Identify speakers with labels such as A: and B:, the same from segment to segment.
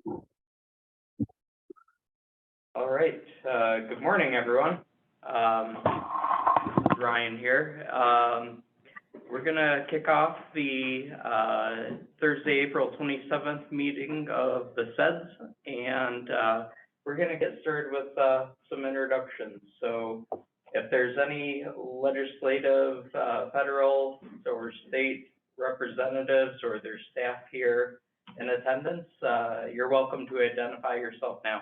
A: All right. Good morning, everyone. This is Ryan here. We're going to kick off the Thursday, April 27th meeting of the CEDS, and we're going to get started with some introductions. So if there's any legislative, federal, or state representatives or their staff here in attendance, you're welcome to identify yourself now.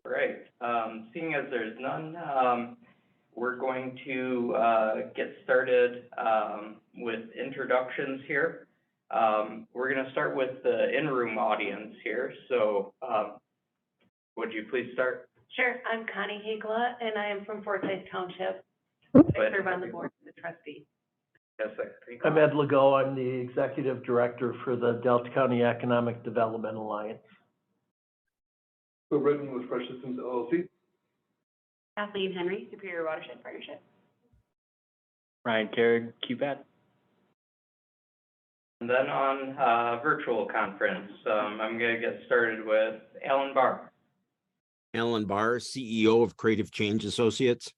A: All right, seeing as there's none, we're going to get started with introductions here. We're going to start with the in-room audience here. So would you please start?
B: Sure, I'm Connie Hagla, and I am from Forsyth Township. I serve on the board as a trustee.
A: Yes,
C: I'm Ed Legault. I'm the executive director for the Delta County Economic Development Alliance.
D: Bill Britton with Fresh Systems LLC.
B: Kathleen Henry, Superior Watershed Partnership.
E: Ryan Carrig, QPAD.
A: And then on virtual conference, I'm going to get started with Alan Barr.
F: Alan Barr, CEO of Creative Change Associates.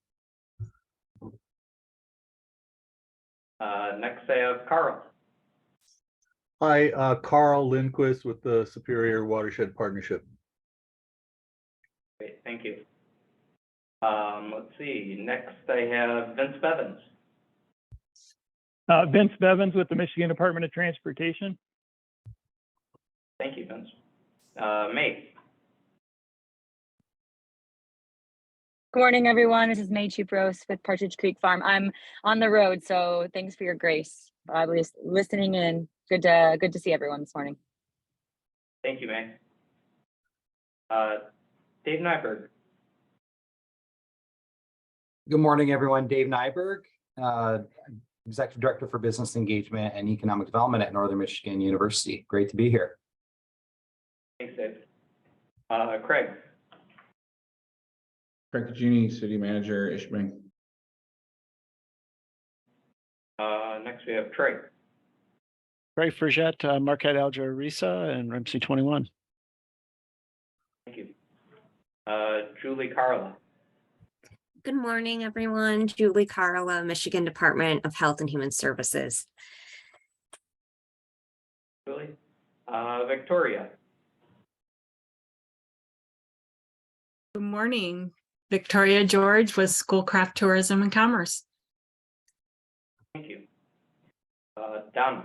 A: Next I have Carl.
D: Hi, Carl Lindquist with the Superior Watershed Partnership.
A: Great, thank you. Let's see, next I have Vince Bevins.
G: Vince Bevins with the Michigan Department of Transportation.
A: Thank you, Vince. May.
H: Good morning, everyone. This is May Chupros with Partridge Creek Farm. I'm on the road, so thanks for your grace. I was listening in. Good to see everyone this morning.
A: Thank you, May. Dave Nyberg.
I: Good morning, everyone. Dave Nyberg, Executive Director for Business Engagement and Economic Development at Northern Michigan University. Great to be here.
A: Thanks, Dave. Craig.
J: Craig Genie, City Manager, Ishpeming.
A: Next we have Trey.
E: Trey Frigette, Marquette Alger Risa, and RMC 21.
A: Thank you. Julie Carla.
K: Good morning, everyone. Julie Carla, Michigan Department of Health and Human Services.
A: Julie. Victoria.
L: Good morning. Victoria George with Schoolcraft Tourism and Commerce.
A: Thank you. Donna.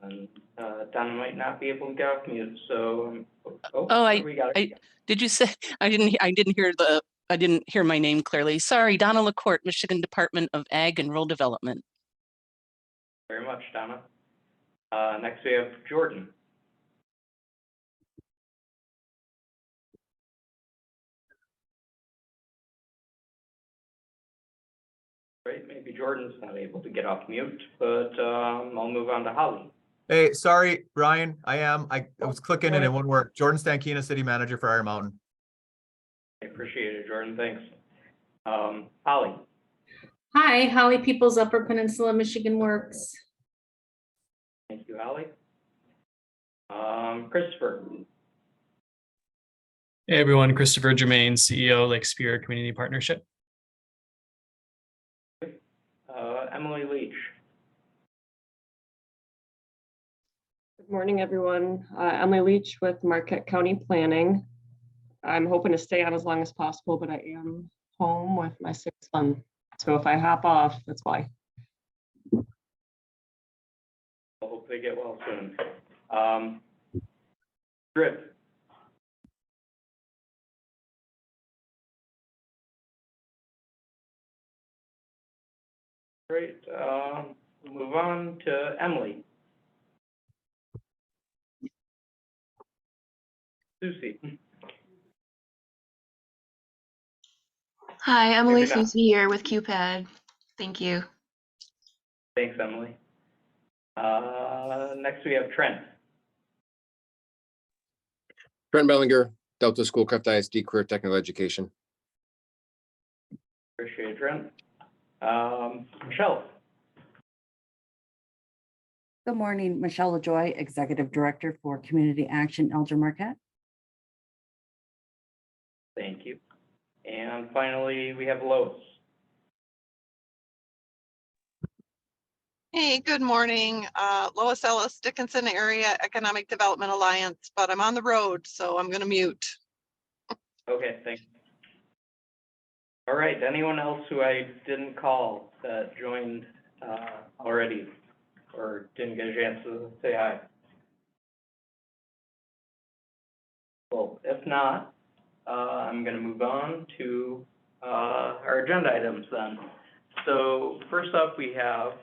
A: And Donna might not be able to get off mute, so
M: did you say I didn't hear my name clearly. Sorry, Donna LaCourte, Michigan Department of Ag and Rural Development.
A: Very much, Donna. Next we have Jordan. Right, maybe Jordan's not able to get off mute, but I'll move on to Holly.
N: Hey, sorry, Ryan. I was clicking and it wouldn't work. Jordan Stankina, City Manager for Iron Mountain.
A: I appreciate it, Jordan. Thanks. Holly.
O: Hi, Holly Peoples, Upper Peninsula, Michigan Works.
A: Thank you, Holly. Christopher.
P: Hey, everyone. Christopher Germain, CEO, Lake Superior Community Partnership.
A: Emily Leach.
Q: Good morning, everyone. Emily Leach with Marquette County Planning. I'm hoping to stay on as long as possible, but I am home with my 6th son. So if I hop off, that's why.
A: I hope they get well soon. Drip. Great. Move on to Emily. Susie.
R: Hi, Emily Susie here with QPAD. Thank you.
A: Thanks, Emily. Next we have Trent.
R: Trent Bellinger, Delta Schoolcraft ISD Career Technical Education.
A: Appreciate it, Trent. Michelle.
S: Good morning, Michelle LaJoy, Executive Director for Community Action, Elder Marquette.
A: Thank you. And finally, we have Lois.
T: Hey, good morning. Lois Ellis, Dickinson Area Economic Development Alliance, but I'm on the road, so I'm going to mute.
A: Okay, thanks. All right, anyone else who I didn't call that joined already or didn't get a chance to say hi? Well, if not, I'm going to move on to our agenda items then. So first up, we have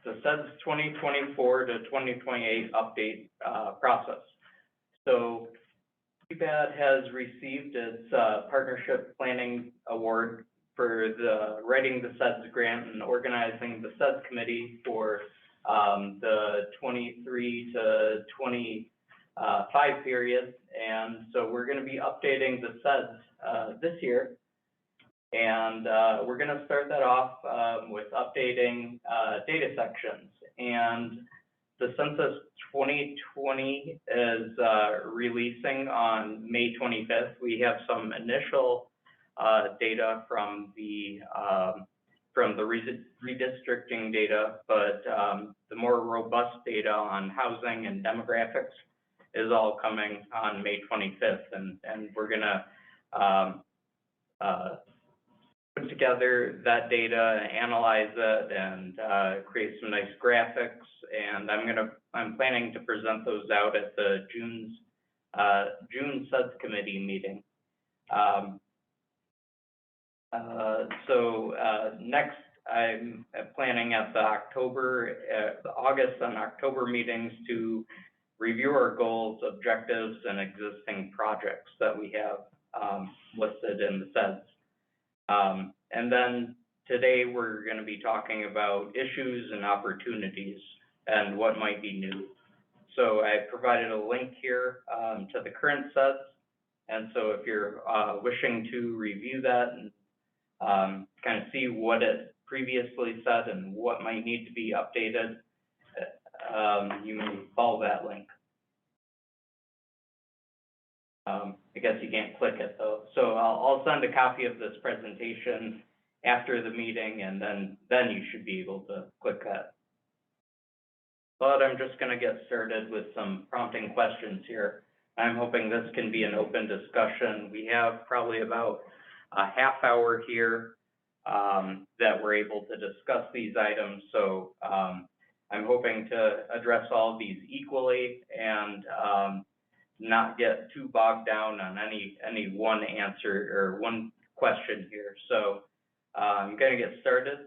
A: the CEDS 2024 to 2028 update process. So CPAD has received its Partnership Planning Award for writing the CEDS grant and organizing the CEDS Committee for the 23 to 25 period. And so we're going to be updating the CEDS this year. And we're going to start that off with updating data sections. And the Census 2020 is releasing on May 25th. We have some initial data from the redistricting data, but the more robust data on housing and demographics is all coming on May 25th. And we're going to put together that data, analyze it, and create some nice graphics. And I'm planning to present those out at the June CEDS Committee meeting. Next, I'm planning at the August and October meetings to review our goals, objectives, and existing projects that we have listed in the CEDS. And then today we're going to be talking about issues and opportunities and what might be new. So I provided a link here to the current CEDS. And so if you're wishing to review that and kind of see what it previously said and what might need to be updated, you may follow that link. I guess you can't click it though. So I'll send a copy of this presentation after the meeting, and then you should be able to click that. But I'm just going to get started with some prompting questions here. I'm hoping this can be an open discussion. We have probably about a half hour here that we're able to discuss these items. So I'm hoping to address all of these equally and not get too bogged down on any one answer or one question here. So I'm going to get started.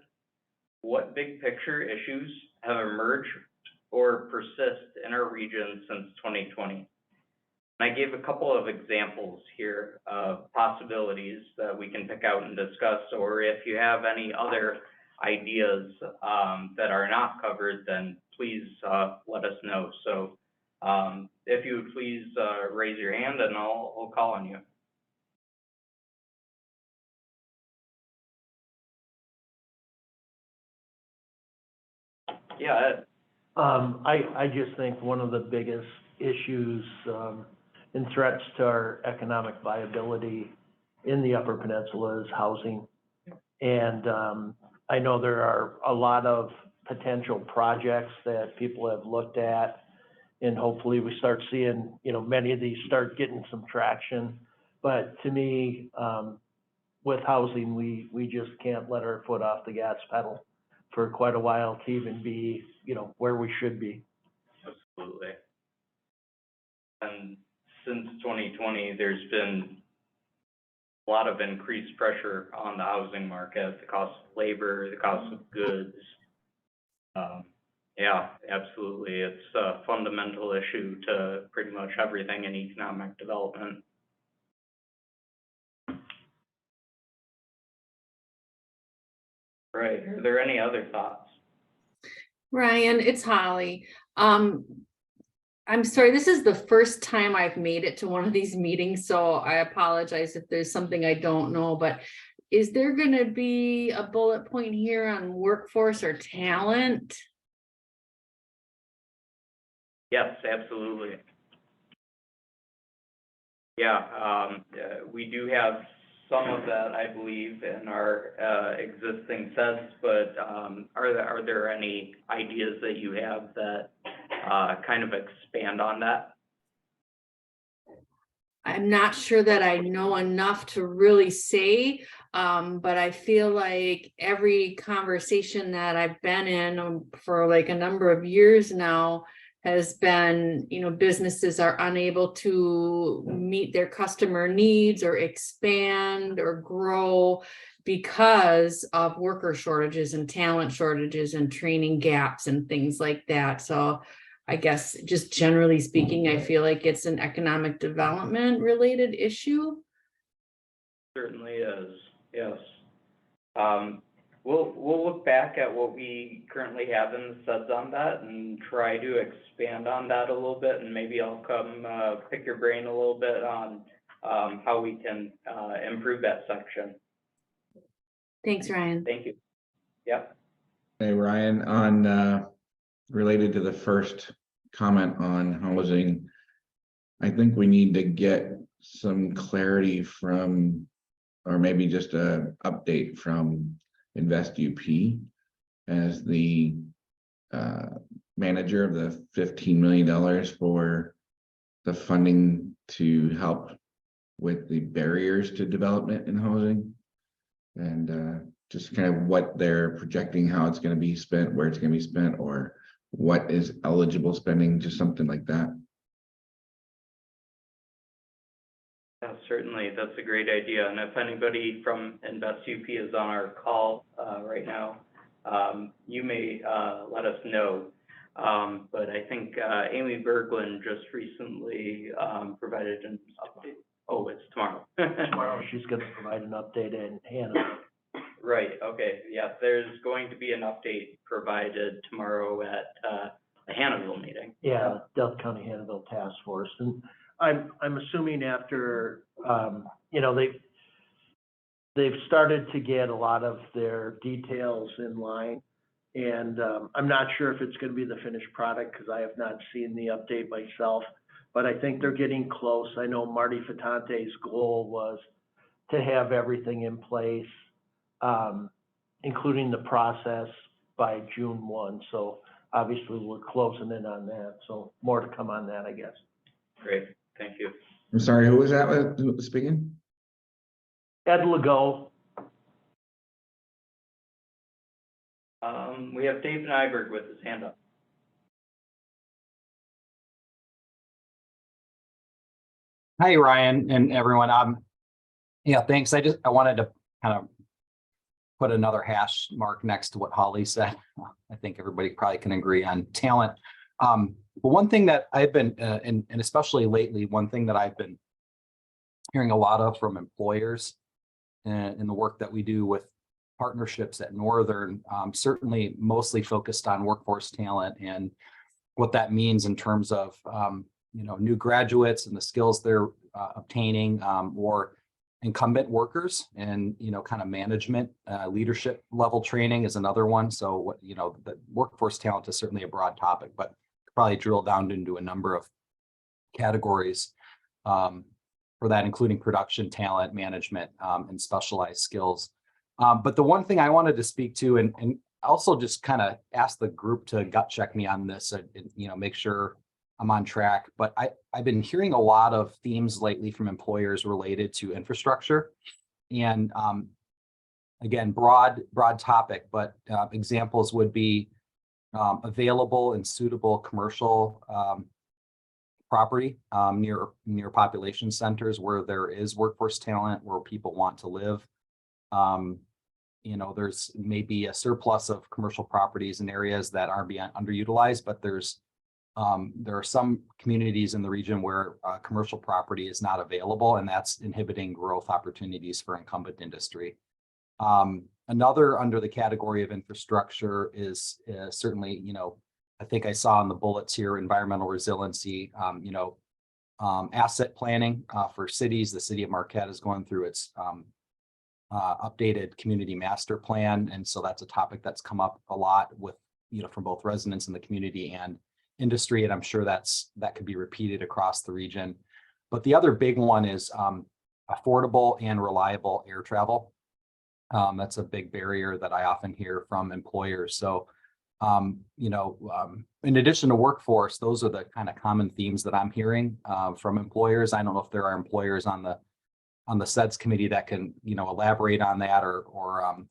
A: What big picture issues have emerged or persist in our region since 2020? And I gave a couple of examples here of possibilities that we can pick out and discuss, or if you have any other ideas that are not covered, then please let us know. So if you would please raise your hand and I'll call on you. Yeah, Ed.
C: I just think one of the biggest issues and threats to our economic viability in the Upper Peninsula is housing. And I know there are a lot of potential projects that people have looked at, and hopefully we start seeing, many of these start getting some traction. But to me, with housing, we just can't let our foot off the gas pedal for quite a while to even be, where we should be.
A: Absolutely. And since 2020, there's been a lot of increased pressure on the housing market, the cost of labor, the cost of goods. Yeah, absolutely. It's a fundamental issue to pretty much everything in economic development. Right. Are there any other thoughts?
O: Ryan, it's Holly. I'm sorry, this is the first time I've made it to one of these meetings, so I apologize if there's something I don't know, but is there gonna be a bullet point here on workforce or talent?
A: Yes, absolutely. Yeah, we do have some of that, I believe, in our existing sets, but are there any ideas that you have that kind of expand on that?
O: I'm not sure that I know enough to really say, but I feel like every conversation that I've been in for like a number of years now has been, businesses are unable to meet their customer needs or expand or grow because of worker shortages and talent shortages and training gaps and things like that. So I guess just generally speaking, I feel like it's an economic development related issue.
A: Certainly is, yes. We'll look back at what we currently have in the SEDS on that and try to expand on that a little bit, and maybe I'll come pick your brain a little bit on how we can improve that section.
O: Thanks, Ryan.
A: Thank you. Yep.
J: Hey, Ryan, on related to the first comment on housing, I think we need to get some clarity from, or maybe just an update from Invest UP as the manager of the $15 million for the funding to help with the barriers to development in housing, and just kind of what they're projecting, how it's going to be spent, where it's going to be spent, or what is eligible spending, just something like that.
A: Yeah, certainly, that's a great idea. And if anybody from Invest UP is on our call right now, you may let us know. But I think Amy Berglund just recently provided an update. Oh, it's tomorrow.
C: Tomorrow, she's going to provide an update in Hannah.
A: Right, okay, yeah, there's going to be an update provided tomorrow at the Hannahville meeting.
C: Yeah, Delta County Hannahville Task Force. And I'm assuming after, they've started to get a lot of their details in line. And I'm not sure if it's going to be the finished product because I have not seen the update myself, but I think they're getting close. I know Marty Fatante's goal was to have everything in place, including the process by June 1. So obviously we're closing in on that. So more to come on that, I guess.
A: Great, thank you.
J: I'm sorry, who was that speaking?
C: Ed Legault.
A: We have Dave Nyberg with his hand up.
I: Hi, Ryan and everyone. Yeah, thanks. I wanted to kind of put another hash mark next to what Holly said. I think everybody probably can agree on talent. But one thing that I've been, and especially lately, one thing that I've been hearing a lot of from employers in the work that we do with partnerships at Northern, certainly mostly focused on workforce talent and what that means in terms of new graduates and the skills they're obtaining, or incumbent workers, and kind of management, leadership level training is another one. So what the workforce talent is certainly a broad topic, but probably drill down into a number of categories for that, including production talent, management, and specialized skills. But the one thing I wanted to speak to, and also just kind of ask the group to gut check me on this, and make sure I'm on track. But I've been hearing a lot of themes lately from employers related to infrastructure, and again, broad topic, but examples would be available and suitable commercial property near population centers where there is workforce talent, where people want to live. There's maybe a surplus of commercial properties in areas that are being underutilized, but there are some communities in the region where commercial property is not available, and that's inhibiting growth opportunities for incumbent industry. Another under the category of infrastructure is certainly, I think I saw in the bullets here, environmental resiliency, asset planning for cities. The city of Marquette is going through its updated community master plan. And so that's a topic that's come up a lot with, from both residents in the community and industry. And I'm sure that could be repeated across the region. But the other big one is affordable and reliable air travel. That's a big barrier that I often hear from employers. So, in addition to workforce, those are the kind of common themes that I'm hearing from employers. I don't know if there are employers on the CEDS committee that can, elaborate on that or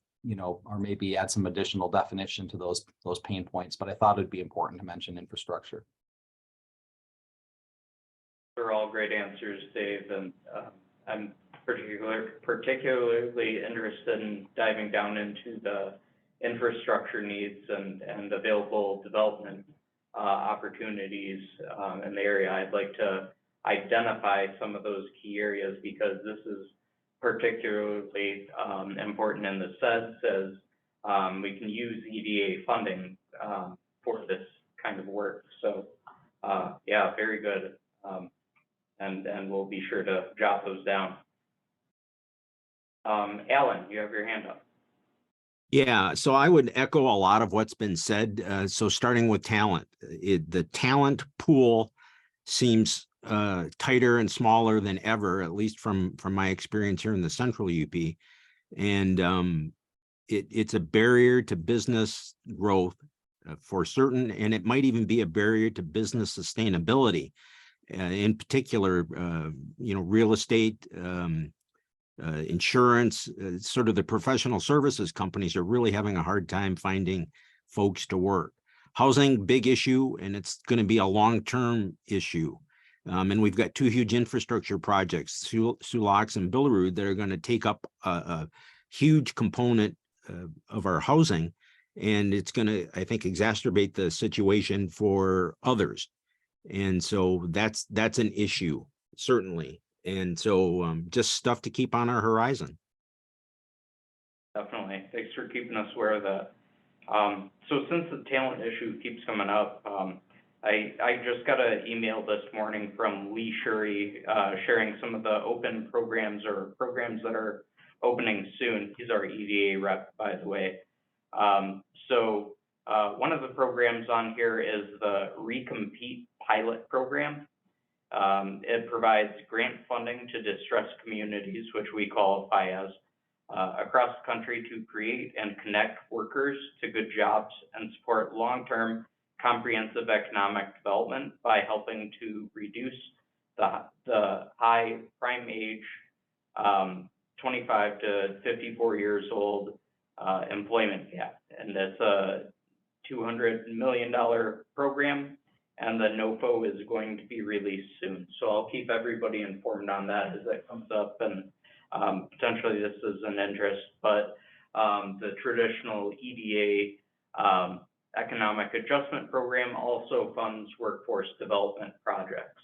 I: maybe add some additional definition to those pain points. But I thought it'd be important to mention infrastructure.
A: They're all great answers, Dave, and I'm particularly interested in diving down into the infrastructure needs and available development opportunities in the area. I'd like to identify some of those key areas because this is particularly important in the CEDS as we can use EDA funding for this kind of work. So yeah, very good. And we'll be sure to jot those down. Alan, you have your hand up.
F: Yeah, so I would echo a lot of what's been said. So starting with talent, the talent pool seems tighter and smaller than ever, at least from my experience here in the Central UP. And it's a barrier to business growth for certain, and it might even be a barrier to business sustainability. In particular, real estate, insurance, sort of the professional services companies are really having a hard time finding folks to work. Housing, big issue, and it's going to be a long-term issue. And we've got two huge infrastructure projects, Sulaks and Billerud, that are going to take up a huge component of our housing. And it's going to, I think, exacerbate the situation for others. And so that's an issue, certainly. And so just stuff to keep on our horizon.
A: Definitely. Thanks for keeping us aware of that. So since the talent issue keeps coming up, I just got an email this morning from Lee Shuri sharing some of the open programs or programs that are opening soon. He's our EDA rep, by the way. So one of the programs on here is the Recompete Pilot Program. It provides grant funding to distressed communities, which we qualify as, across the country to create and connect workers to good jobs and support long-term comprehensive economic development by helping to reduce the high prime age, 25 to 54 years old employment gap. And that's a $200 million program. And the NOFO is going to be released soon. So I'll keep everybody informed on that as that comes up, and potentially this is an interest, but the traditional EDA economic adjustment program also funds workforce development projects.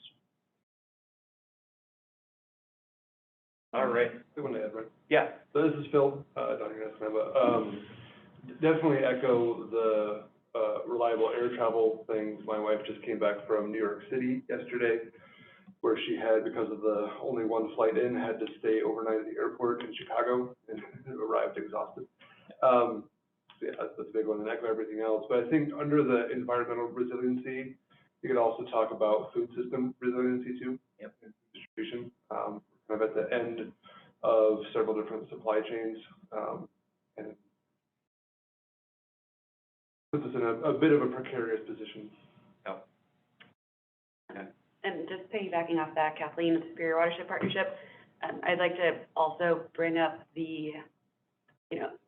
A: All right.
D: I want to add, right?
A: Yeah.
D: So this is Phil, down here in Escanaba. Definitely echo the reliable air travel things. My wife just came back from New York City yesterday, where she had, because of the only one flight in, had to stay overnight at the airport in Chicago and arrived exhausted. Yeah, that's a big one, and echo everything else. But I think under the environmental resiliency, you could also talk about food system resiliency too.
A: Yep.
D: Distribution, kind of at the end of several different supply chains, and puts us in a bit of a precarious position.
A: Yep. Okay.
U: And just piggybacking off that, Kathleen, with Superior Watershed Partnership, I'd like to also bring up the,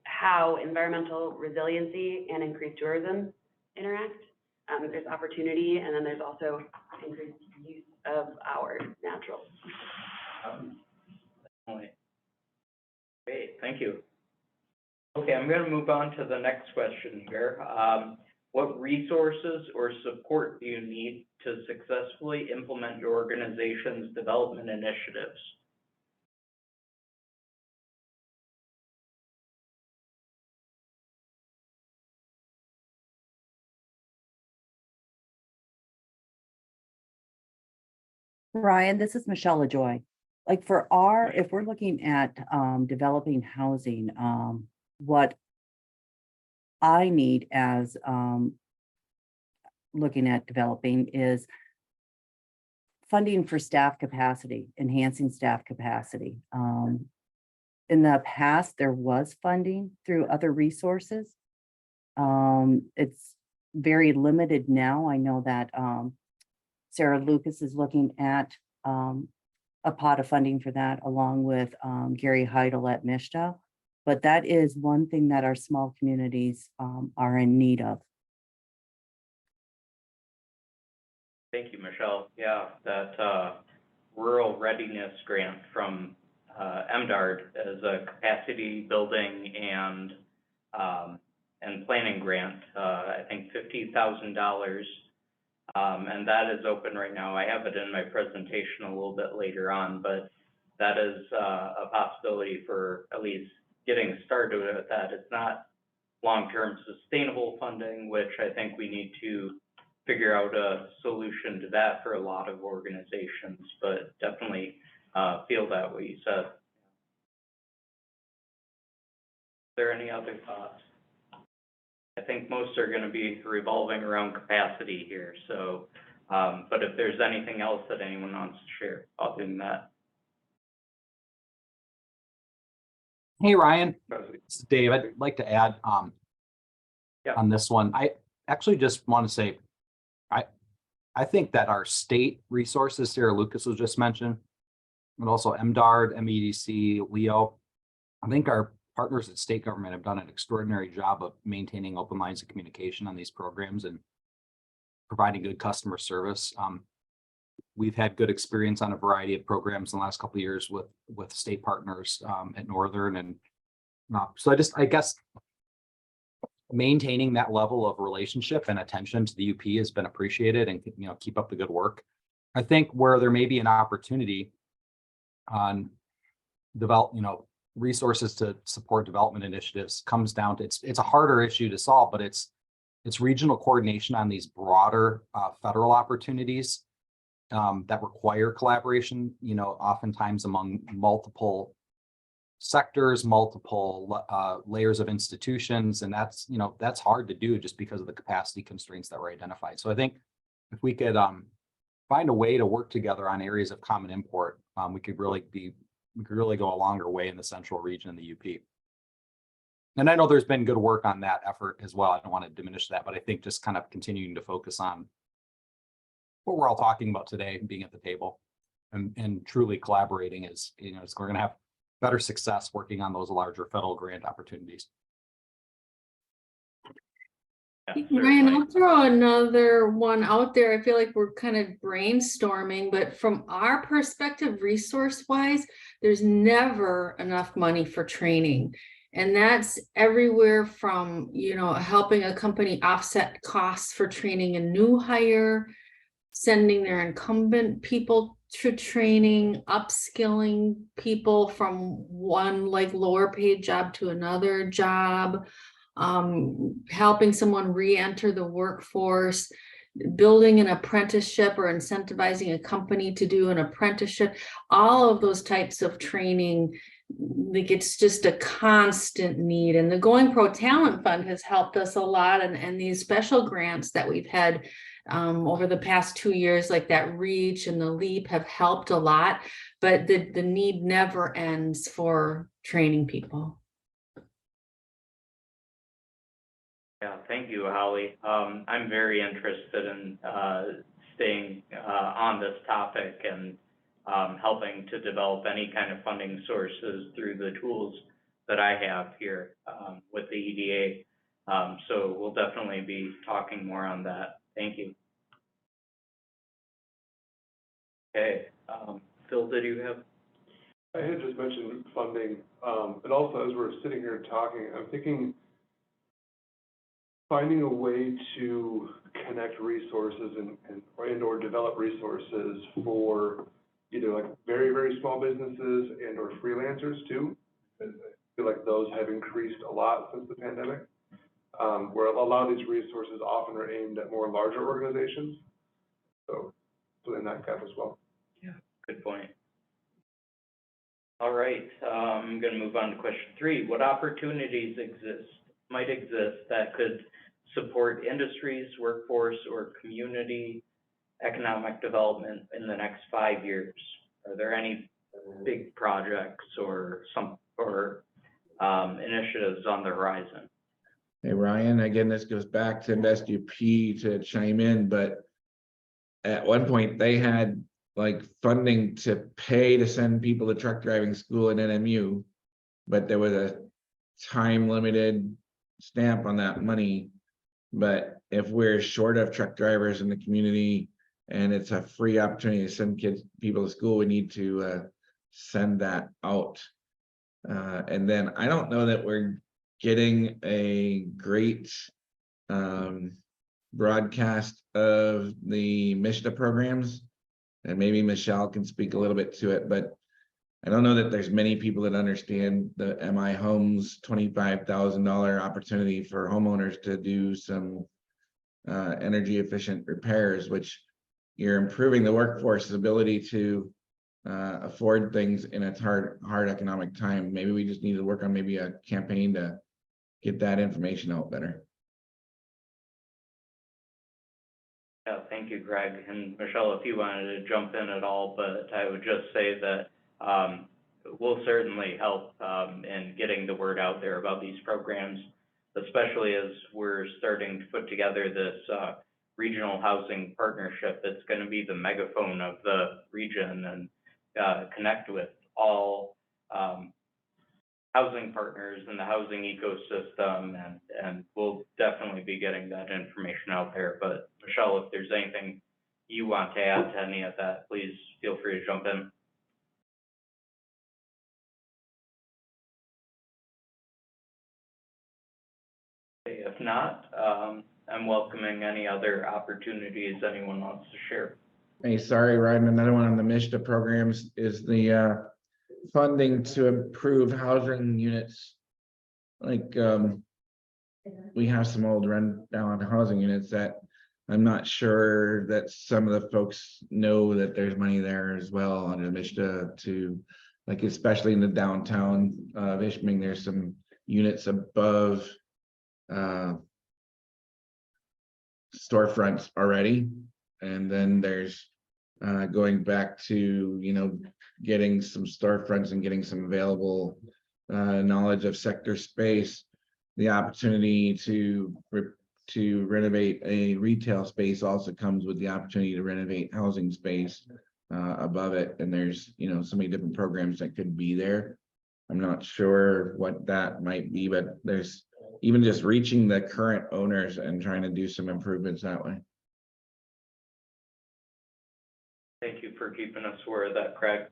U: how environmental resiliency and increased tourism interact. There's opportunity, and then there's also increased use of our naturals.
A: Great, thank you. Okay, I'm going to move on to the next question here. What resources or support do you need to successfully implement your organization's development initiatives?
S: Ryan, this is Michelle LaJoy. Like for if we're looking at developing housing, what I need as looking at developing is funding for staff capacity, enhancing staff capacity. In the past, there was funding through other resources. It's very limited now. I know that Sarah Lucas is looking at a pot of funding for that, along with Gary Heidel at Mishta. But that is one thing that our small communities are in need of.
A: Thank you, Michelle. Yeah, that rural readiness grant from MDARD as a capacity building and planning grant, I think $50,000. And that is open right now. I have it in my presentation a little bit later on, but that is a possibility for at least getting started with that. It's not long-term sustainable funding, which I think we need to figure out a solution to that for a lot of organizations, but definitely feel that what you said. Is there any other thoughts? I think most are going to be revolving around capacity here. So, but if there's anything else that anyone wants to share, other than that.
I: Hey, Ryan, it's Dave. I'd like to add on this one. I actually just want to say, I think that our state resources, Sarah Lucas was just mentioned, but also MDARD, MEDC, LEO, I think our partners at state government have done an extraordinary job of maintaining open lines of communication on these programs and providing good customer service. We've had good experience on a variety of programs in the last couple of years with state partners at Northern, and so I guess maintaining that level of relationship and attention to the UP has been appreciated, and keep up the good work. I think where there may be an opportunity on resources to support development initiatives comes down to it's a harder issue to solve, but it's regional coordination on these broader federal opportunities that require collaboration, oftentimes among multiple sectors, multiple layers of institutions. And that's hard to do just because of the capacity constraints that were identified. So I think if we could find a way to work together on areas of common import, we could really go a longer way in the central region in the UP. And I know there's been good work on that effort as well. I don't want to diminish that, but I think just kind of continuing to focus on what we're all talking about today, being at the table and truly collaborating is, we're going to have better success working on those larger federal grant opportunities.
O: Ryan, I'll throw another one out there. I feel like we're kind of brainstorming, but from our perspective, resource-wise, there's never enough money for training. And that's everywhere from, helping a company offset costs for training a new hire, sending their incumbent people to training, upskilling people from one lower paid job to another job, helping someone re-enter the workforce, building an apprenticeship or incentivizing a company to do an apprenticeship. All of those types of training, it's just a constant need. And the Going Pro Talent Fund has helped us a lot. And these special grants that we've had over the past 2 years, like that REACH and the LEAP, have helped a lot, but the need never ends for training people.
A: Yeah, thank you, Holly. I'm very interested in staying on this topic and helping to develop any kind of funding sources through the tools that I have here with the EDA. So we'll definitely be talking more on that. Thank you. Okay, Phil, did you have?
D: I had just mentioned funding, and also as we're sitting here talking, I'm thinking finding a way to connect resources and or develop resources for either like very, very small businesses and or freelancers too. I feel like those have increased a lot since the pandemic, where a lot of these resources often are aimed at more larger organizations. So in that gap as well.
A: Good point. All right, I'm gonna move on to question 3. What opportunities might exist that could support industries, workforce, or community economic development in the next 5 years? Are there any big projects or initiatives on the horizon?
J: Hey, Ryan, again, this goes back to Invest UP to chime in, but at one point they had like funding to pay to send people to truck driving school at NMU, but there was a time limited stamp on that money. But if we're short of truck drivers in the community and it's a free opportunity to send people to school, we need to send that out. And then I don't know that we're getting a great broadcast of the MISHDA programs, and maybe Michelle can speak a little bit to it, but I don't know that there's many people that understand the MI Homes $25,000 opportunity for homeowners to do some energy efficient repairs, which you're improving the workforce's ability to afford things in a hard economic time. Maybe we just need to work on maybe a campaign to get that information out better.
A: Yeah, thank you, Greg. And Michelle, if you wanted to jump in at all, but I would just say that we'll certainly help in getting the word out there about these programs, especially as we're starting to put together this regional housing partnership that's going to be the megaphone of the region and connect with all housing partners in the housing ecosystem, and we'll definitely be getting that information out there. But Michelle, if there's anything you want to add to any of that, please feel free to jump in. Okay, if not, I'm welcoming any other opportunities anyone wants to share.
J: Hey, sorry, Ryan, another one on the MISHDA programs is the funding to improve housing units. Like we have some old rundown housing units that I'm not sure that some of the folks know that there's money there as well under MISHDA to, like, especially in the downtown of Ishpeming, there's some units above storefronts already. And then there's going back to, you know, getting some storefronts and getting some available knowledge of sector space. The opportunity to renovate a retail space also comes with the opportunity to renovate housing space above it. And there's, you know, so many different programs that could be there. I'm not sure what that might be, but there's even just reaching the current owners and trying to do some improvements that way.
A: Thank you for keeping us aware of that, Craig.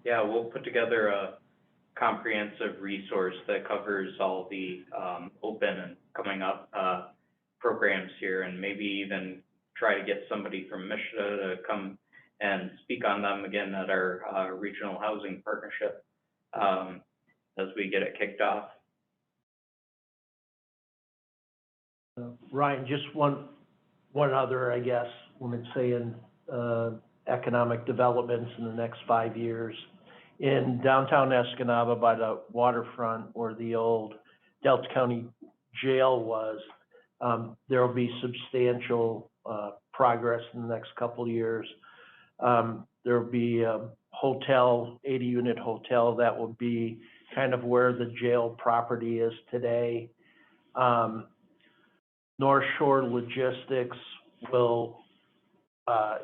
A: Yeah, we'll put together a comprehensive resource that covers all the open and coming up programs here, and maybe even try to get somebody from MISHDA to come and speak on them again at our regional housing partnership as we get it kicked off.
C: Ryan, just one other, I guess, when it's saying economic developments in the next 5 years. In downtown Escanaba by the waterfront where the old Delta County Jail was, there will be substantial progress in the next couple of years. There will be a hotel, 80-unit hotel that will be kind of where the jail property is today. North Shore Logistics will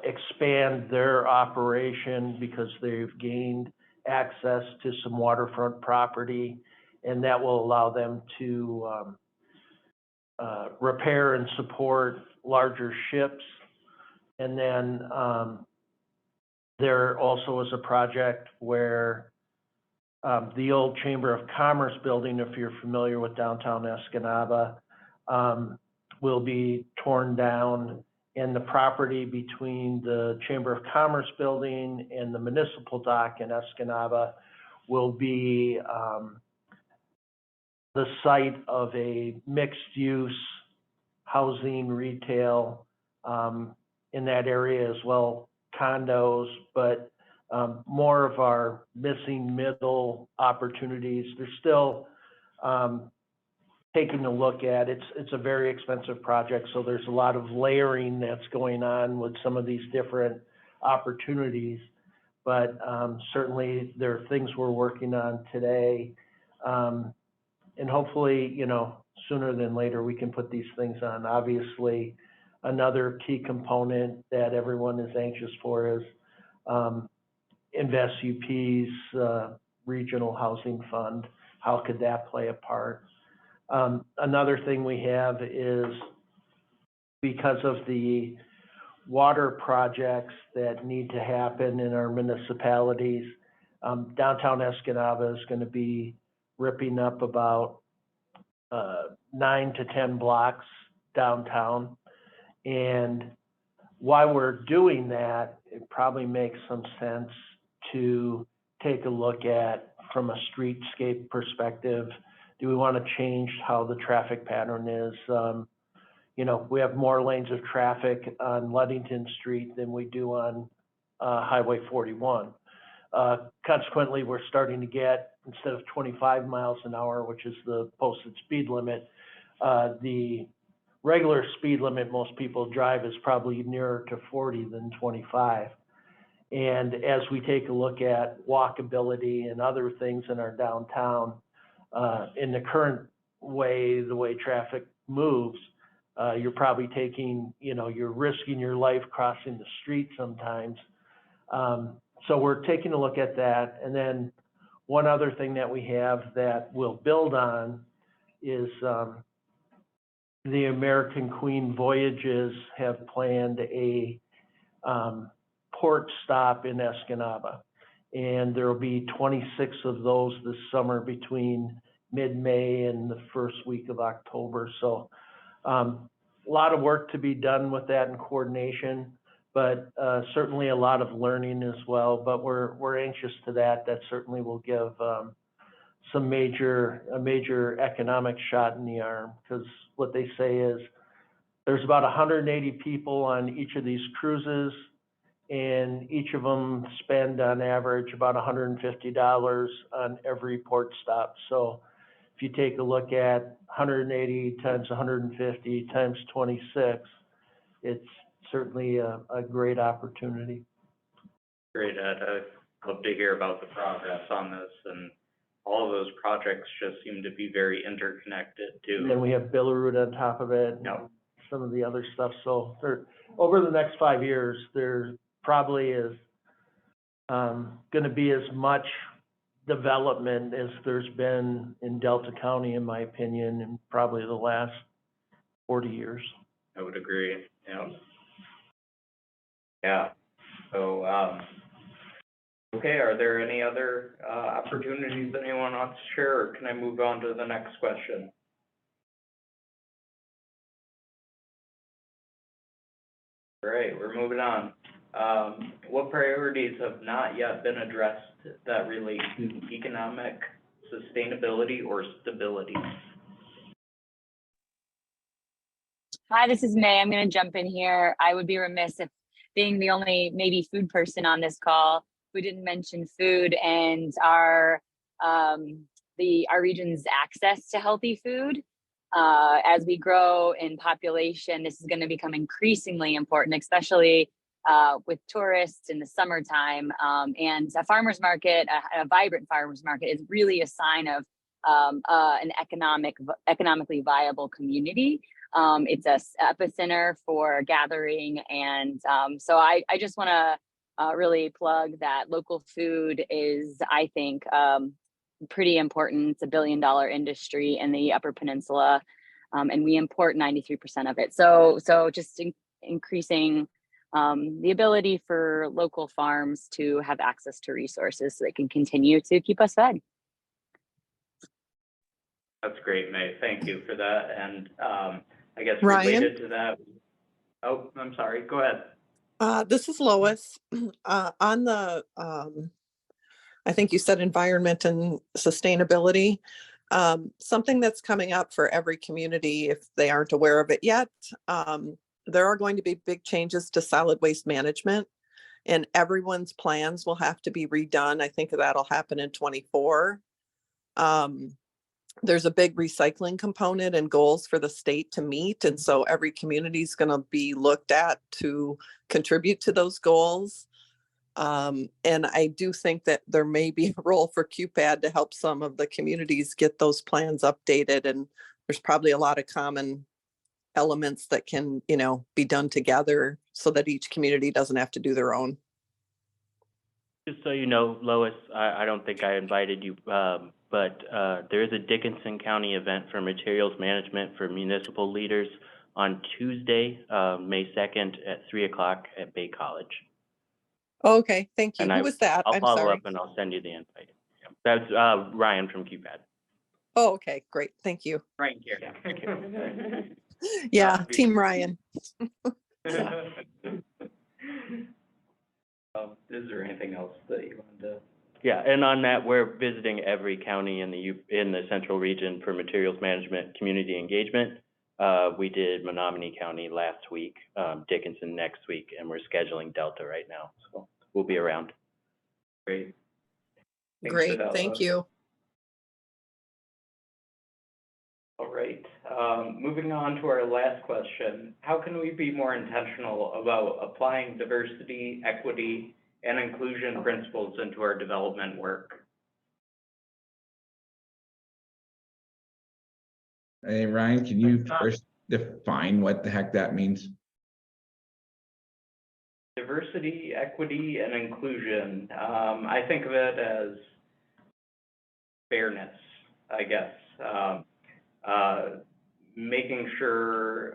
C: expand their operation because they've gained access to some waterfront property, and that will allow them to repair and support larger ships. And then there also is a project where the old Chamber of Commerce building, if you're familiar with downtown Escanaba, will be torn down, and the property between the Chamber of Commerce building and the municipal dock in Escanaba will be the site of a mixed-use housing retail in that area, as well condos, but more of our missing middle opportunities. They're still taking a look at. It's a very expensive project, so there's a lot of layering that's going on with some of these different opportunities. But certainly there are things we're working on today. And hopefully, you know, sooner than later, we can put these things on. Obviously, another key component that everyone is anxious for is InvestUP's Regional Housing Fund. How could that play a part? Another thing we have is, because of the water projects that need to happen in our municipalities, downtown Escanaba is going to be ripping up about 9 to 10 blocks downtown. And while we're doing that, it probably makes some sense to take a look at, from a streetscape perspective, do we want to change how the traffic pattern is? You know, we have more lanes of traffic on Ludington Street than we do on Highway 41. Consequently, we're starting to get, instead of 25 miles an hour, which is the posted speed limit, the regular speed limit most people drive is probably nearer to 40 than 25. And as we take a look at walkability and other things in our downtown, in the current way, the way traffic moves, you're probably taking, you know, you're risking your life crossing the street sometimes. So we're taking a look at that. And then one other thing that we have that we'll build on is the American Queen Voyages have planned a port stop in Escanaba. And there will be 26 of those this summer between mid-May and the first week of October. So a lot of work to be done with that in coordination, but certainly a lot of learning as well. But we're anxious to that. That certainly will give a major economic shot in the arm, because what they say is there's about 180 people on each of these cruises, and each of them spend on average about $150 on every port stop. So if you take a look at 180 times 150 times 26, it's certainly a great opportunity.
A: Great, Ed. I'd love to hear about the progress on this, and all of those projects just seem to be very interconnected too.
C: And then we have Billerud on top of it, and some of the other stuff. So over the next 5 years, there probably is going to be as much development as there's been in Delta County, in my opinion, in probably the last 40 years.
A: I would agree. Yeah. So, okay, are there any other opportunities that anyone wants to share, or can I move on to the next question? All right, we're moving on. What priorities have not yet been addressed that relate to economic sustainability or stability?
H: Hi, this is May. I'm going to jump in here. I would be remiss if, being the only maybe food person on this call, we didn't mention food and our region's access to healthy food. As we grow in population, this is going to become increasingly important, especially with tourists in the summertime. And a farmer's market, a vibrant farmer's market, is really a sign of an economically viable community. It's a epicenter for gathering, and so I just want to really plug that local food is, I think, pretty important. It's $1 billion industry in the Upper Peninsula, and we import 93% of it. So just increasing the ability for local farms to have access to resources so they can continue to keep us fed.
A: That's great, May. Thank you for that. And I guess
T: Ryan?
A: related to that, oh, I'm sorry, go ahead.
T: This is Lois. On the, I think you said environment and sustainability, something that's coming up for every community, if they aren't aware of it yet, there are going to be big changes to solid waste management. and everyone's plans will have to be redone. I think that'll happen in 24. There's a big recycling component and goals for the state to meet. And so every community is going to be looked at to contribute to those goals. And I do think that there may be a role for QPAD to help some of the communities get those plans updated. And there's probably a lot of common elements that can, be done together so that each community doesn't have to do their own.
B: Just so you know, Lois, I don't think I invited you, but there is a Dickinson County event for materials management for municipal leaders on Tuesday, May 2nd at 3 o'clock at Bay College.
T: Okay, thank you.
B: And
T: Who was that?
B: I'll
T: I'm
B: follow
T: sorry.
B: up and I'll send you the invite. That's Ryan from QPAD.
T: Oh, okay, great. Thank you.
A: Ryan here.
T: Yeah, Team Ryan.
A: Is there anything else that you wanted to?
B: Yeah, and on that, we're visiting every county in the central region for materials management, community engagement. We did Menominee County last week, Dickinson next week, and we're scheduling Delta right now. So we'll be around.
A: Great. Thanks for
T: Great,
A: that,
T: thank
A: Lois.
T: you.
A: All right, moving on to our last question. How can we be more intentional about applying diversity, equity, and inclusion principles into our development work?
J: Hey, Ryan, can you first define what the heck that means?
A: Diversity, equity, and inclusion. I think of it as fairness, I guess. Making sure,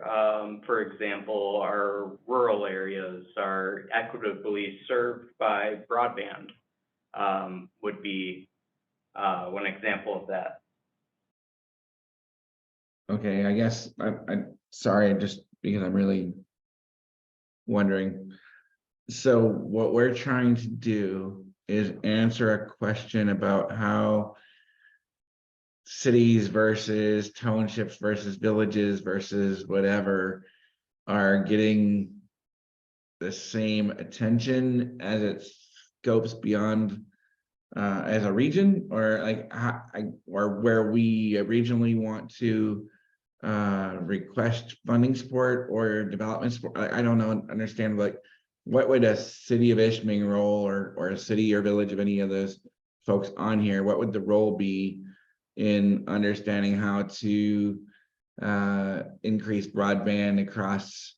A: for example, our rural areas are equitably served by broadband would be one example of that.
J: Okay, I guess I'm sorry, just because I'm really wondering. So what we're trying to do is answer a question about how cities versus townships versus villages versus whatever are getting the same attention as it scopes beyond as a region, or like or where we regionally want to request funding support or development support. I don't know, understand, like what would a city of Ishpeming role or a city or village of any of those folks on here, what would the role be in understanding how to increase broadband across,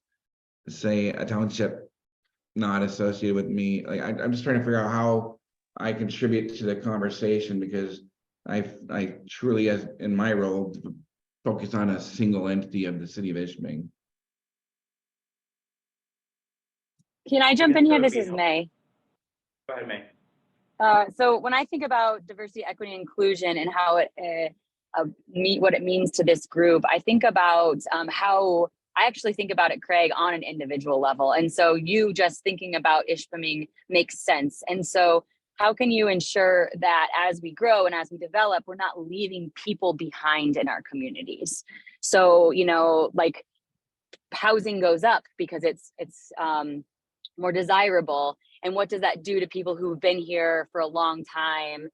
J: say, a township not associated with me? Like I'm just trying to figure out how I contribute to the conversation, because I truly, as in my role, focus on a single entity of the city of Ishpeming.
H: Can I jump in here? This is May.
A: Go ahead, May.
H: So when I think about diversity, equity, and inclusion and how it what it means to this group, I think about how I actually think about it, Craig, on an individual level. And so you just thinking about Ishpeming makes sense. And so how can you ensure that as we grow and as we develop, we're not leaving people behind in our communities? So, like housing goes up because it's more desirable. And what does that do to people who've been here for a long time,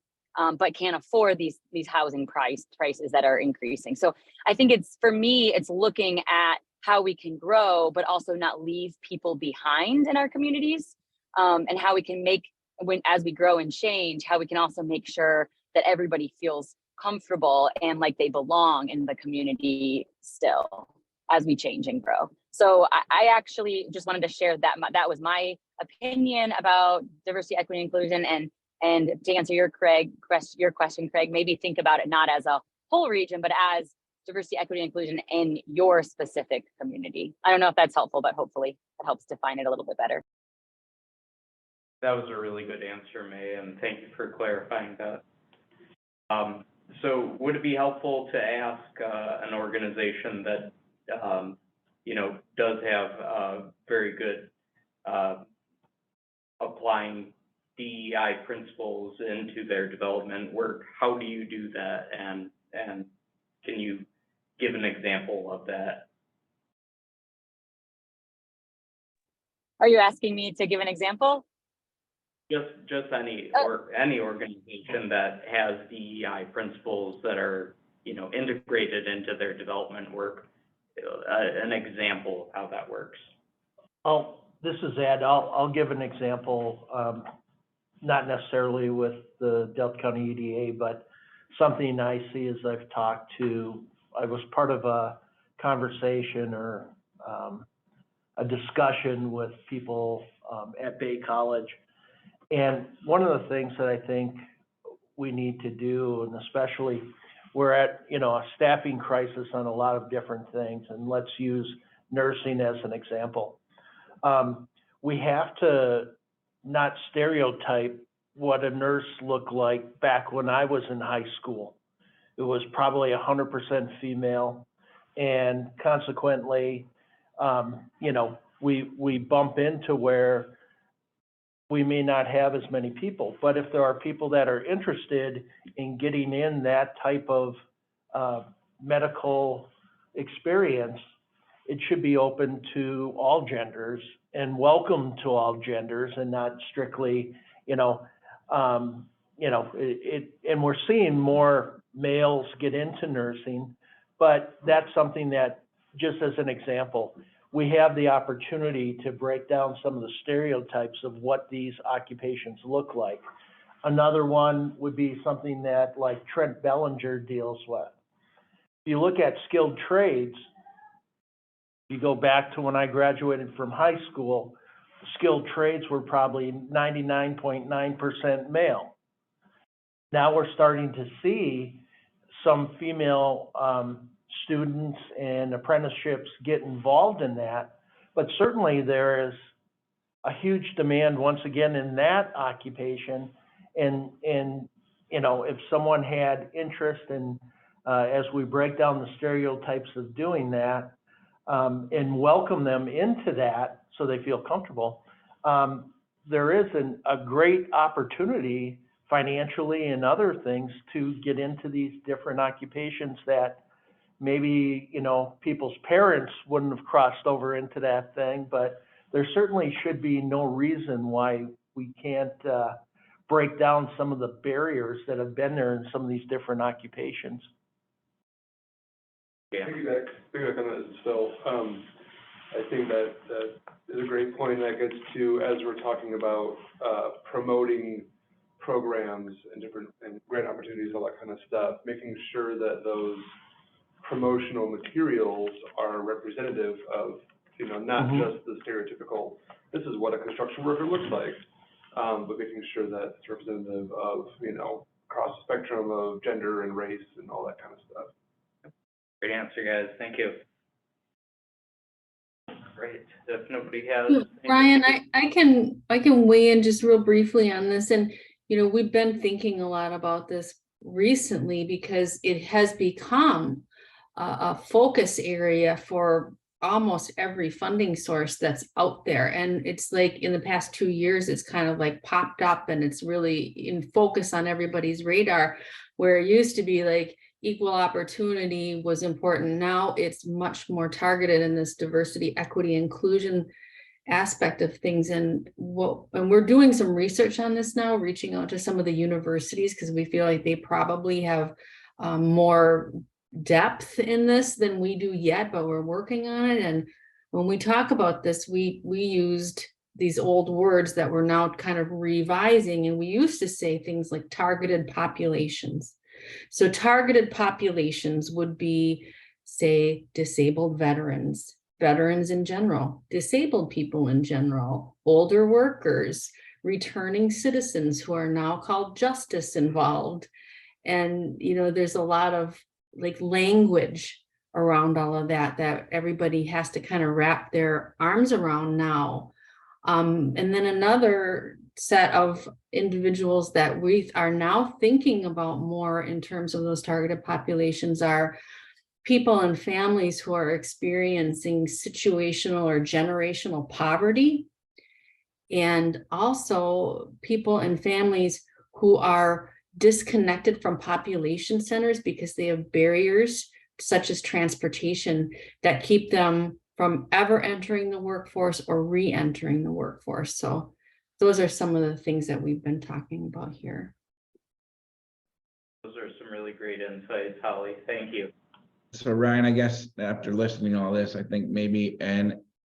H: but can't afford these housing prices that are increasing? So I think for me, it's looking at how we can grow, but also not leave people behind in our communities, and how we can as we grow and change, how we can also make sure that everybody feels comfortable and like they belong in the community still as we change and grow. So I actually just wanted to share that was my opinion about diversity, equity, inclusion, and to answer your question, Craig, maybe think about it not as a whole region, but as diversity, equity, inclusion in your specific community. I don't know if that's helpful, but hopefully it helps define it a little bit better.
A: That was a really good answer, May, and thank you for clarifying that. So would it be helpful to ask an organization that does have very good applying DEI principles into their development work? How do you do that? And can you give an example of that?
H: Are you asking me to give an example?
A: Just any,
H: Oh.
A: or any organization that has DEI principles that are, you know, integrated into their development work, an example of how that works.
C: This is Ed. I'll give an example, not necessarily with the Delta County EDA, but something I see as I was part of a conversation or a discussion with people at Bay College. And one of the things that I think we need to do, and especially we're at, you know, a staffing crisis on a lot of different things, and let's use nursing as an example. We have to not stereotype what a nurse looked like back when I was in high school. It was probably 100% female, and consequently, you know, we bump into where we may not have as many people. But if there are people that are interested in getting in that type of medical experience, it should be open to all genders and welcome to all genders, and not strictly, and we're seeing more males get into nursing, but that's something that, just as an example, we have the opportunity to break down some of the stereotypes of what these occupations look like. Another one would be something that like Trent Bellinger deals with. If you look at skilled trades, you go back to when I graduated from high school, skilled trades were probably 99.9% male. Now we're starting to see some female students and apprenticeships get involved in that, but certainly there is a huge demand once again in that occupation. And if someone had interest in, as we break down the stereotypes of doing that, and welcome them into that so they feel comfortable, there is a great opportunity financially and other things to get into these different occupations that maybe, people's parents wouldn't have crossed over into that thing, but there certainly should be no reason why we can't break down some of the barriers that have been there in some of these different occupations.
A: Yeah.
D: Piggyback on that as Phil. I think that is a great point, and that gets to, as we're talking about promoting programs and grant opportunities, all that kind of stuff, making sure that those promotional materials are representative of, not just the stereotypical, this is what a construction worker looks like, but making sure that it's representative of, across the spectrum of gender and race and all that kind of stuff.
A: Great answer, guys. Thank you. Great. If nobody has.
O: Brian, I can weigh in just real briefly on this. And, we've been thinking a lot about this recently because it has become a focus area for almost every funding source that's out there. And it's like in the past 2 years, it's kind of like popped up and it's really in focus on everybody's radar, where it used to be like equal opportunity was important. Now it's much more targeted in this diversity, equity, inclusion aspect of things. And we're doing some research on this now, reaching out to some of the universities because we feel like they probably have more depth in this than we do yet, but we're working on it. And when we talk about this, we used these old words that we're now kind of revising, and we used to say things like targeted populations. So targeted populations would be, say, disabled veterans in general, disabled people in general, older workers, returning citizens who are now called justice involved. And, there's a lot of like language around all of that everybody has to kind of wrap their arms around now. And then another set of individuals that we are now thinking about more in terms of those targeted populations are people and families who are experiencing situational or generational poverty, and also people and families who are disconnected from population centers because they have barriers such as transportation that keep them from ever entering the workforce or re-entering the workforce. So those are some of the things that we've been talking about here.
A: Those are some really great insights, Holly. Thank you.
J: So Ryan, I guess after listening to all this, I think maybe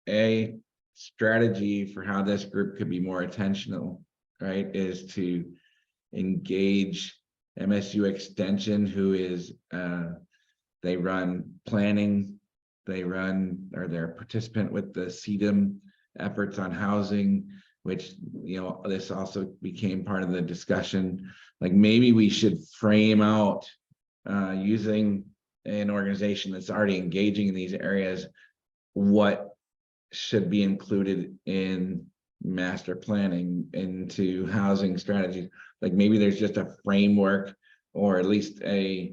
J: a strategy for how this group could be more intentional, right, is to engage MSU Extension, who is, they run planning, they're a participant with the CEDM efforts on housing, which, you know, this also became part of the discussion. Like maybe we should frame out using an organization that's already engaging in these areas, what should be included in master planning into housing strategies. Like maybe there's just a framework or at least a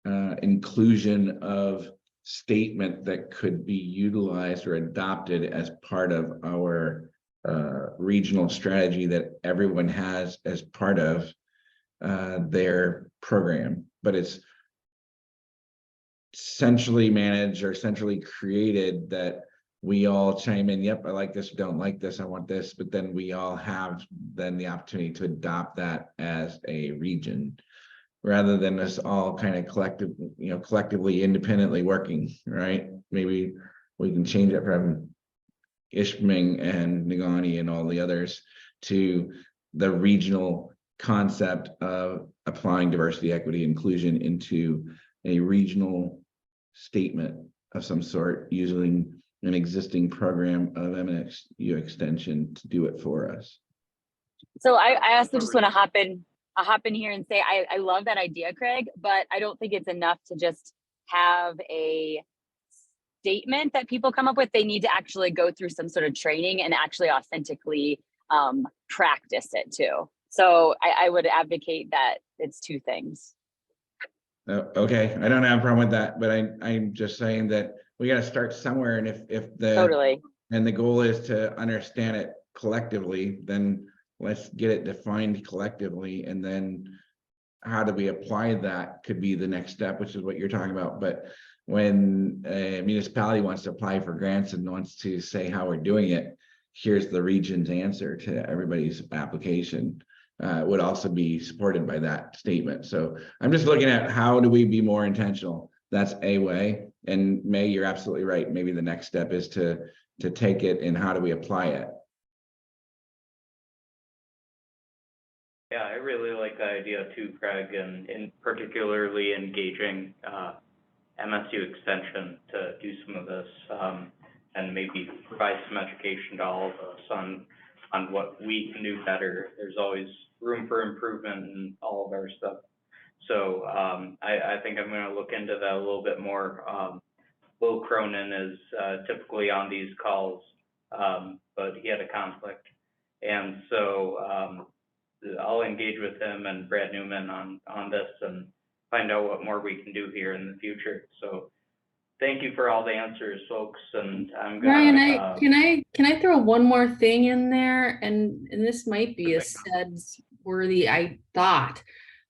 J: inclusion of statement that could be utilized or adopted as part of our regional strategy that everyone has as part of their program, but it's centrally managed or centrally created that we all chime in, yep, I like this, don't like this, I want this, but then we all have then the opportunity to adopt that as a region rather than us all kind of collectively independently working, right? Maybe we can change it from Ishpeming and Negaunee and all the others to the regional concept of applying diversity, equity, inclusion into a regional statement of some sort, using an existing program of MSU Extension to do it for us.
H: So I also just want to hop in here and say I love that idea, Craig, but I don't think it's enough to just have a statement that people come up with. They need to actually go through some sort of training and actually authentically practice it too. So I would advocate that it's two things.
J: Okay, I don't have a problem with that, but I'm just saying that we got to start somewhere, and if the
H: Totally.
J: and the goal is to understand it collectively, then let's get it defined collectively, and then how do we apply that could be the next step, which is what you're talking about. But when a municipality wants to apply for grants and wants to say how we're doing it, here's the region's answer to everybody's application. Would also be supported by that statement. So I'm just looking at how do we be more intentional. That's a way. And May, you're absolutely right. Maybe the next step is to take it and how do we apply it.
A: Yeah, I really like the idea too, Craig, and in particularly engaging MSU Extension to do some of this and maybe provide some education to all of us on what we can do better. There's always room for improvement in all of our stuff. So I think I'm going to look into that a little bit more. Will Cronin is typically on these calls, but he had a conflict. And so I'll engage with him and Brad Newman on this and find out what more we can do here in the future. So thank you for all the answers, folks. And I'm gonna
O: Ryan, can I throw one more thing in there? And this might be a CEDS worthy thought,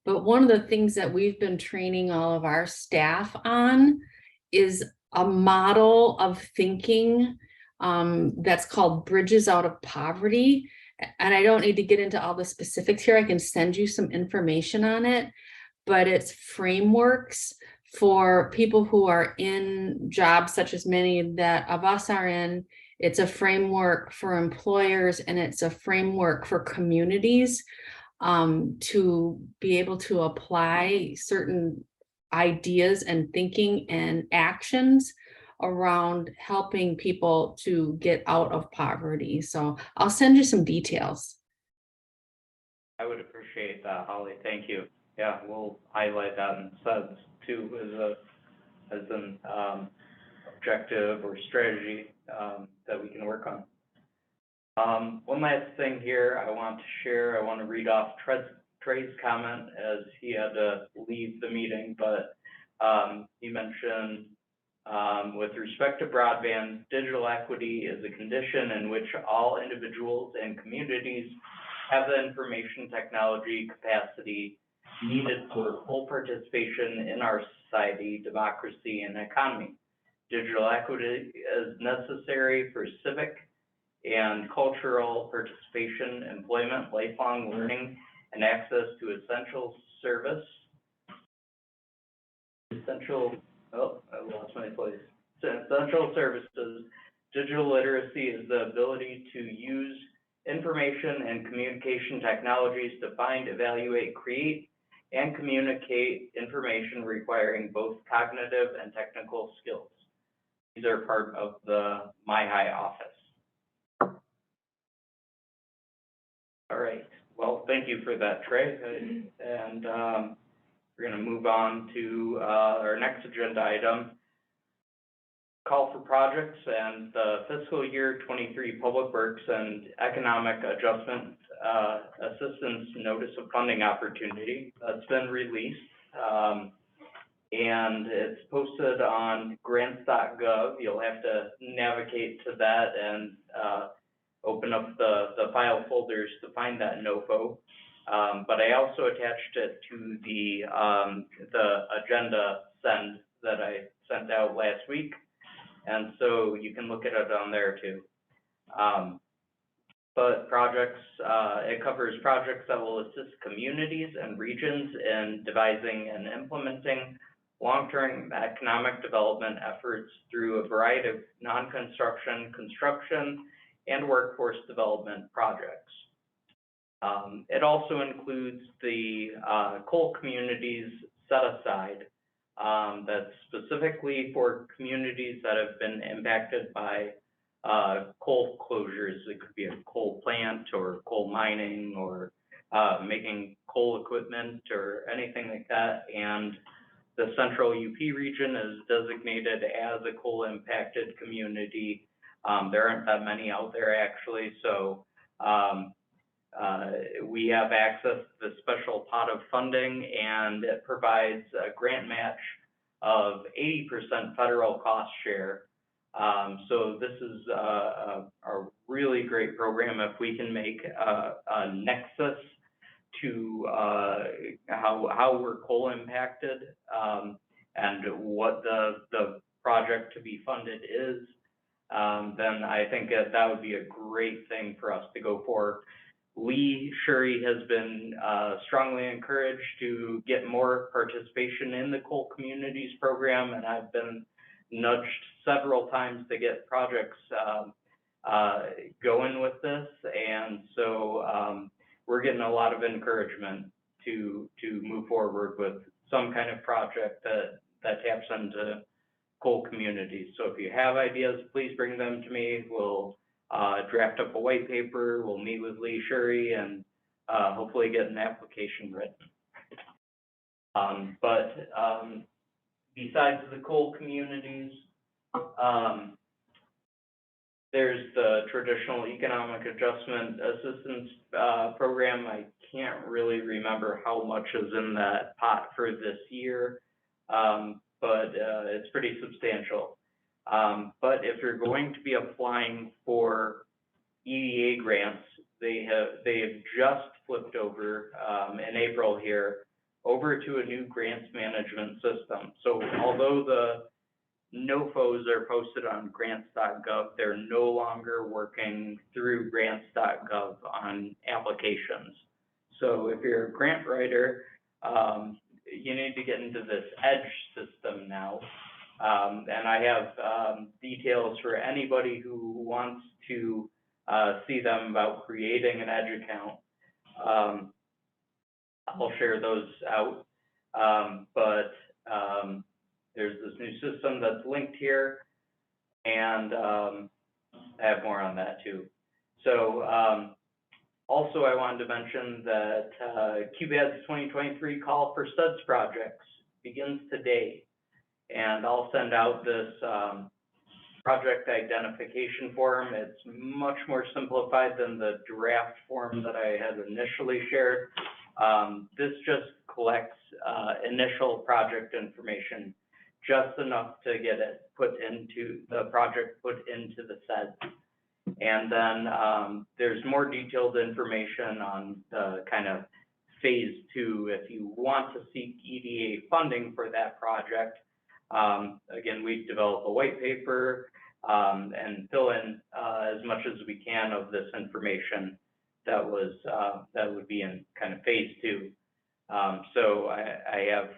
O: but one of the things that we've been training all of our staff on is a model of thinking that's called Bridges Out of Poverty. And I don't need to get into all the specifics here. I can send you some information on it, but it's frameworks for people who are in jobs such as many that of us are in. It's a framework for employers, and it's a framework for communities to be able to apply certain ideas and thinking and actions around helping people to get out of poverty. So I'll send you some details.
A: I would appreciate that, Holly. Thank you. Yeah, we'll highlight that in CEDS too as an objective or strategy that we can work on. One last thing here I want to share. I want to read off Trey's comment as he had to leave the meeting, but he mentioned with respect to broadband, digital equity is a condition in which all individuals and communities have the information technology capacity needed for full participation in our society, democracy, and economy. Digital equity is necessary for civic and cultural participation, employment, lifelong learning, and access to essential service. Oh, I lost my place. Essential services. Digital literacy is the ability to use information and communication technologies to find, evaluate, create, and communicate information requiring both cognitive and technical skills. These are part of the MyHigh office. All right, well, thank you for that, Trey. And we're gonna move on to our next agenda item, call for projects and the fiscal year 23 Public Works and Economic Adjustment Assistance Notice of Funding Opportunity. That's been released. And it's posted on grants.gov. You'll have to navigate to that and open up the file folders to find that NOFO. But I also attached it to the agenda send that I sent out last week. And so you can look at it on there too. But projects, it covers projects that will assist communities and regions in devising and implementing long-term economic development efforts through a variety of non-construction, construction, and workforce development projects. It also includes the coal communities set aside that's specifically for communities that have been impacted by coal closures. It could be a coal plant or coal mining or making coal equipment or anything like that. And the Central UP region is designated as a coal impacted community. There aren't that many out there actually, so we have access to the special pot of funding, and it provides a grant match of 80% federal cost share. So this is a really great program if we can make a nexus to how we're coal impacted and what the project to be funded is. Then I think that would be a great thing for us to go for. Lee Shuri has been strongly encouraged to get more participation in the coal communities program, and I've been nudged several times to get projects going with this. And so we're getting a lot of encouragement to move forward with some kind of project that taps into coal communities. So if you have ideas, please bring them to me. We'll draft up a white paper. We'll meet with Lee Shuri and hopefully get an application written. Besides the coal communities, there's the traditional economic adjustment assistance program. I can't really remember how much is in that pot for this year, but it's pretty substantial. But if you're going to be applying for EDA grants, they have just flipped over in April here over to a new grants management system. So although the NOFOs are posted on grants.gov, they're no longer working through grants.gov on applications. So if you're a grant writer, you need to get into this EDGE system now. And I have details for anybody who wants to see them about creating an EDGE account. I'll share those out. There's this new system that's linked here, and I have more on that too. So also I wanted to mention that QBAD's 2023 call for CEDS projects begins today. And I'll send out this project identification form. It's much more simplified than the draft form that I had initially shared. This just collects initial project information, just enough to get it put into the project, put into the CEDS. And then there's more detailed information on the kind of phase 2 if you want to seek EDA funding for that project. Again, we develop a white paper. and fill in as much as we can of this information that would be in kind of phase 2. So I have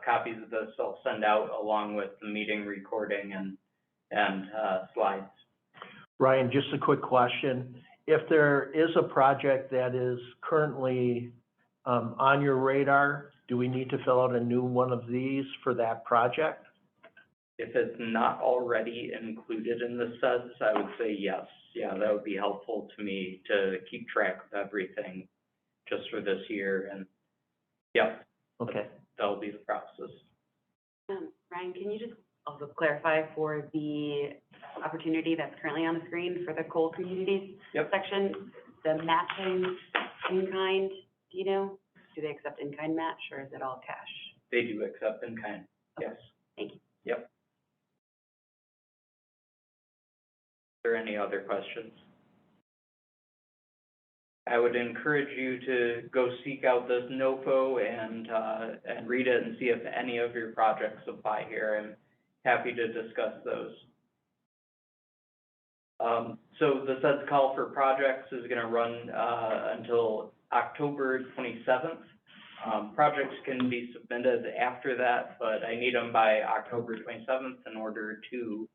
A: copies of this I'll send out along with the meeting recording and slides.
C: Ryan, just a quick question. If there is a project that is currently on your radar, do we need to fill out a new one of these for that project?
A: If it's not already included in the CEDS, I would say yes. Yeah, that would be helpful to me to keep track of everything just for this year. And yeah,
C: okay,
A: that'll be the process.
U: Ryan, can you just also clarify for the opportunity that's currently on the screen for the coal communities section, the matching in kind, do you know? Do they accept in kind match or is it all cash?
A: They do accept in kind, yes.
U: Thank you.
A: Yep. Are there any other questions? I would encourage you to go seek out this NOFO and read it and see if any of your projects apply here. I'm happy to discuss those. So the CEDS call for projects is going to run until October 27th. Projects can be submitted after that, but I need them by October 27th in order to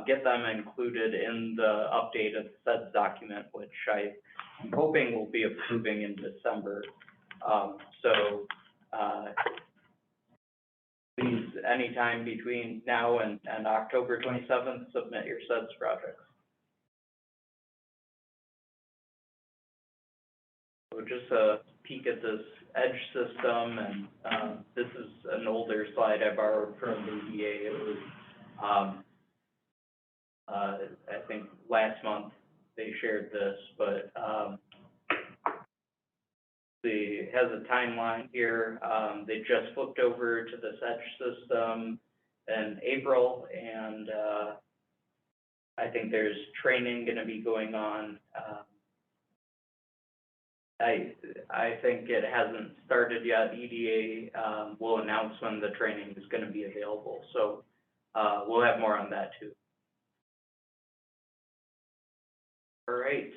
A: get them included in the updated CEDS document, which I'm hoping we'll be approving in December. Please, anytime between now and October 27th, submit your CEDS projects. So just a peek at this EDGE system, and this is an older slide I borrowed from the EDA. It was, I think last month they shared this, but it has a timeline here. They just flipped over to this EDGE system in April, and I think there's training going to be going on. I think it hasn't started yet. EDA will announce when the training is going to be available, so we'll have more on that too. All right,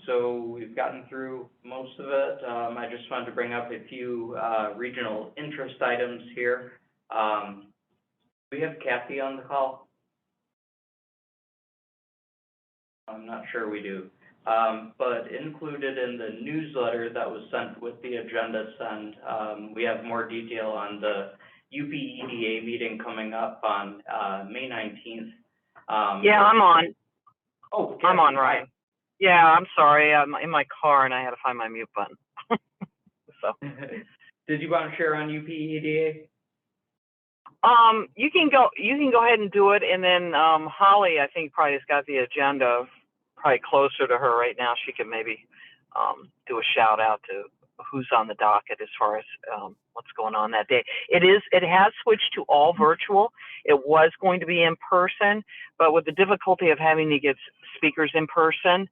A: so we've gotten through most of it. I just wanted to bring up a few regional interest items here. We have Kathy on the call. I'm not sure we do. But included in the newsletter that was sent with the agenda send, we have more detail on the UP EDA meeting coming up on May 19th.
G: Yeah, I'm on.
A: Oh, Kathy,
G: I'm on, Ryan. Yeah, I'm sorry. I'm in my car and I had to find my mute button. So.
A: Did you want to share on UP EDA?
G: You can go ahead and do it, and then Holly, I think, probably has got the agenda probably closer to her right now. She can maybe do a shout out to who's on the docket as far as what's going on that day. It has switched to all virtual. It was going to be in person, but with the difficulty of having to get speakers in person,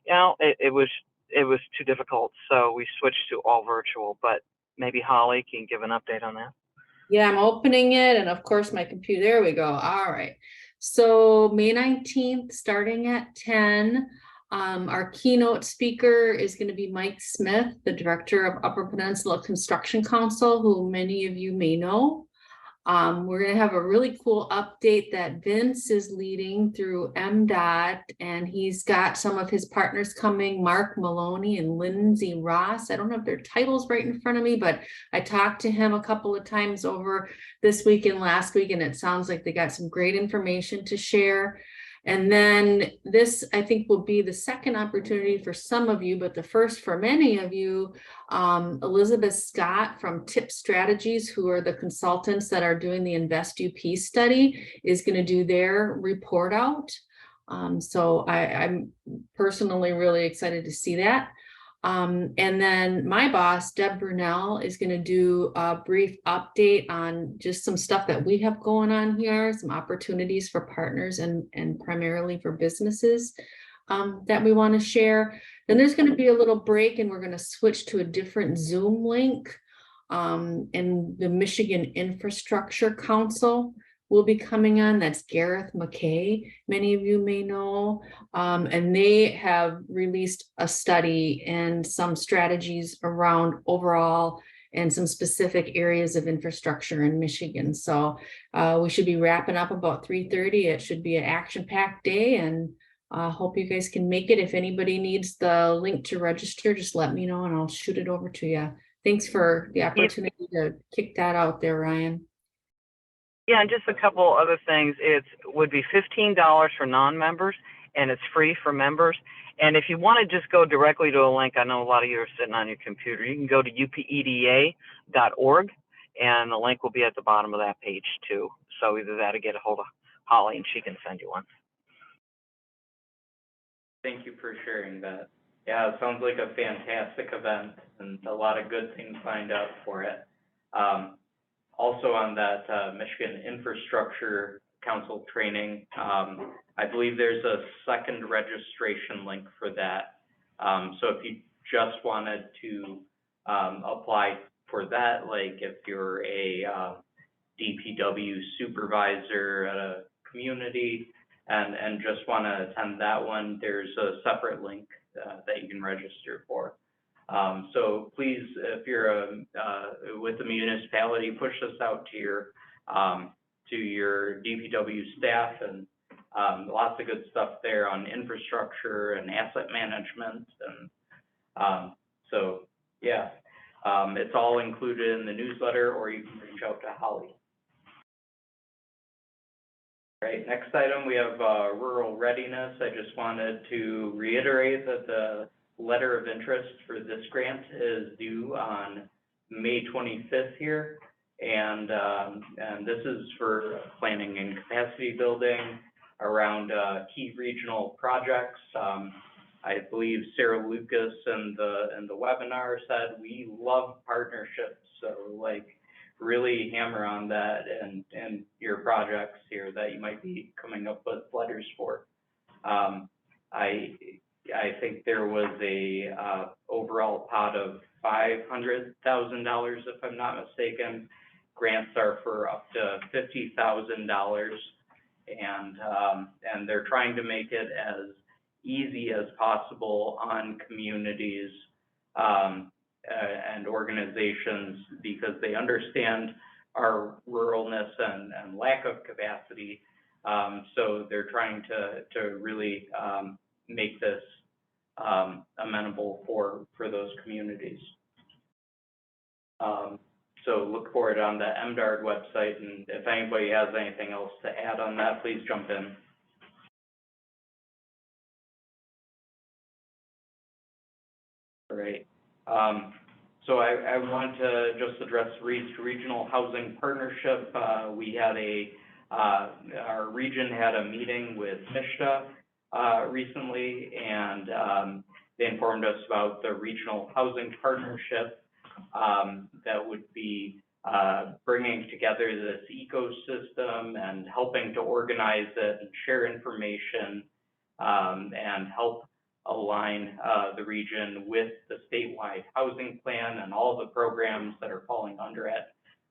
G: you know, it was too difficult. So we switched to all virtual, but maybe Holly can give an update on that.
O: Yeah, I'm opening it, and of course my computer, there we go. All right. So May 19th, starting at 10, our keynote speaker is going to be Mike Smith, the director of Upper Peninsula Construction Council, who many of you may know. We're going to have a really cool update that Vince is leading through MDOT, and he's got some of his partners coming, Mark Maloney and Lindsay Ross. I don't have their titles right in front of me, but I talked to him a couple of times over this week and last week, and it sounds like they got some great information to share. And then this, I think, will be the second opportunity for some of you, but the first for many of you. Elizabeth Scott from TIP Strategies, who are the consultants that are doing the Invest UP study, is going to do their report out. So I'm personally really excited to see that. And then my boss, Deb Brunel, is going to do a brief update on just some stuff that we have going on here, some opportunities for partners and primarily for businesses that we want to share. Then there's going to be a little break, and we're going to switch to a different Zoom link. And the Michigan Infrastructure Council will be coming on. That's Gareth McKay, many of you may know. And they have released a study and some strategies around overall and some specific areas of infrastructure in Michigan. So we should be wrapping up about 3:30. It should be an action-packed day, and hope you guys can make it. If anybody needs the link to register, just let me know and I'll shoot it over to you. Thanks for the opportunity to kick that out there, Ryan.
G: Yeah, and just a couple other things. It would be $15 for non-members, and it's free for members. And if you want to just go directly to a link, I know a lot of you are sitting on your computer, you can go to upeda.org, and the link will be at the bottom of that page too. So either that or get a hold of Holly and she can send you one.
A: Thank you for sharing that. Yeah, it sounds like a fantastic event and a lot of good things lined up for it. Also on that Michigan Infrastructure Council training, I believe there's a second registration link for that. So if you just wanted to apply for that, like if you're a DPW supervisor at a community and just want to attend that one, there's a separate link that you can register for. So please, if you're with the municipality, push this out to your DPW staff, and lots of good stuff there on infrastructure and asset management. And so yeah, it's all included in the newsletter, or you can reach out to Holly. Right, next item, we have rural readiness. I just wanted to reiterate that the letter of interest for this grant is due on May 25th here. And this is for planning and capacity building around key regional projects. I believe Sarah Lucas in the webinar said we love partnerships, so like really hammer on that and your projects here that you might be coming up with letters for. I think there was a overall pot of $500,000, if I'm not mistaken. Grants are for up to $50,000, and they're trying to make it as easy as possible on communities and organizations, because they understand our ruralness and lack of capacity. So they're trying to really make this amenable for those communities. So look for it on the MDARD website, and if anybody has anything else to add on that, please jump in. All right. So I want to just address regional housing partnership. We had our region had a meeting with MISHDA recently, and they informed us about the regional housing partnership that would be bringing together this ecosystem and helping to organize it and share information and help align the region with the statewide housing plan and all the programs that are falling under it,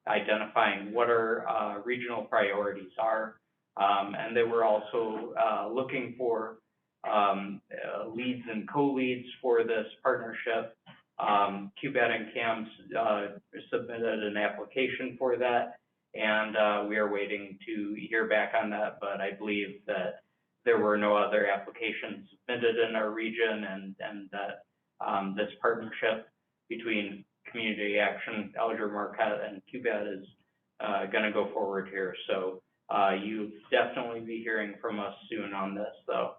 A: identifying what our regional priorities are. And they were also looking for leads and co-leads for this partnership. QBAT and CAMS submitted an application for that, and we are waiting to hear back on that, but I believe that there were no other applications submitted in our region, and that this partnership between Community Action, Alger Marquette, and QBAT is going to go forward here. So you'll definitely be hearing from us soon on this, though.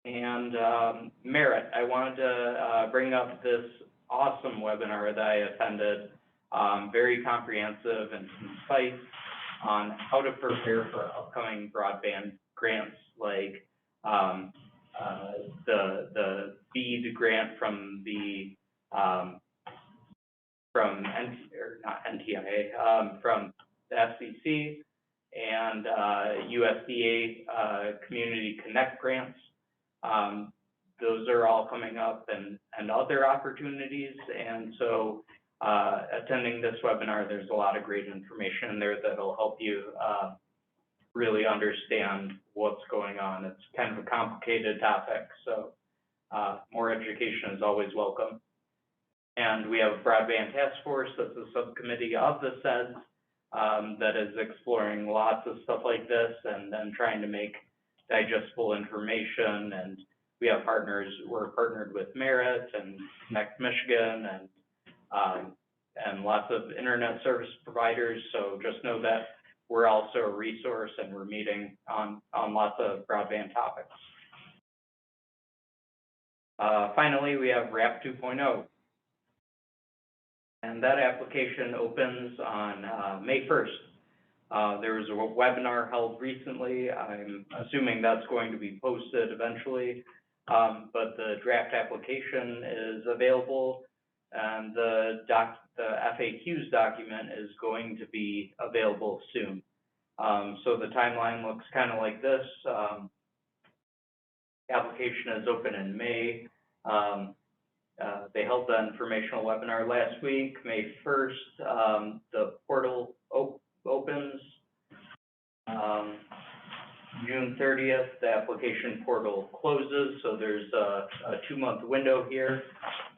A: And Merritt, I wanted to bring up this awesome webinar that I attended, very comprehensive and concise on how to prepare for upcoming broadband grants, like the BEAD grant from the from the FCC, and USDA Community Connect grants. Those are all coming up, and other opportunities. And so attending this webinar. There's a lot of great information in there that'll help you really understand what's going on. It's kind of a complicated topic, so more education is always welcome. And we have a broadband task force that's a subcommittee of the CEDS that is exploring lots of stuff like this and then trying to make digestible information. And we have partners, we're partnered with Merit and Connect Michigan and lots of internet service providers. So just know that we're also a resource and we're meeting on lots of broadband topics. Finally, we have RAP 2.0. And that application opens on May 1st. There was a webinar held recently. I'm assuming that's going to be posted eventually, but the draft application is available, and the FAQs document is going to be available soon. So the timeline looks kind of like this. Application is open in May. They held the informational webinar last week, May 1st. The portal opens June 30th. The application portal closes, so there's a 2-month window here.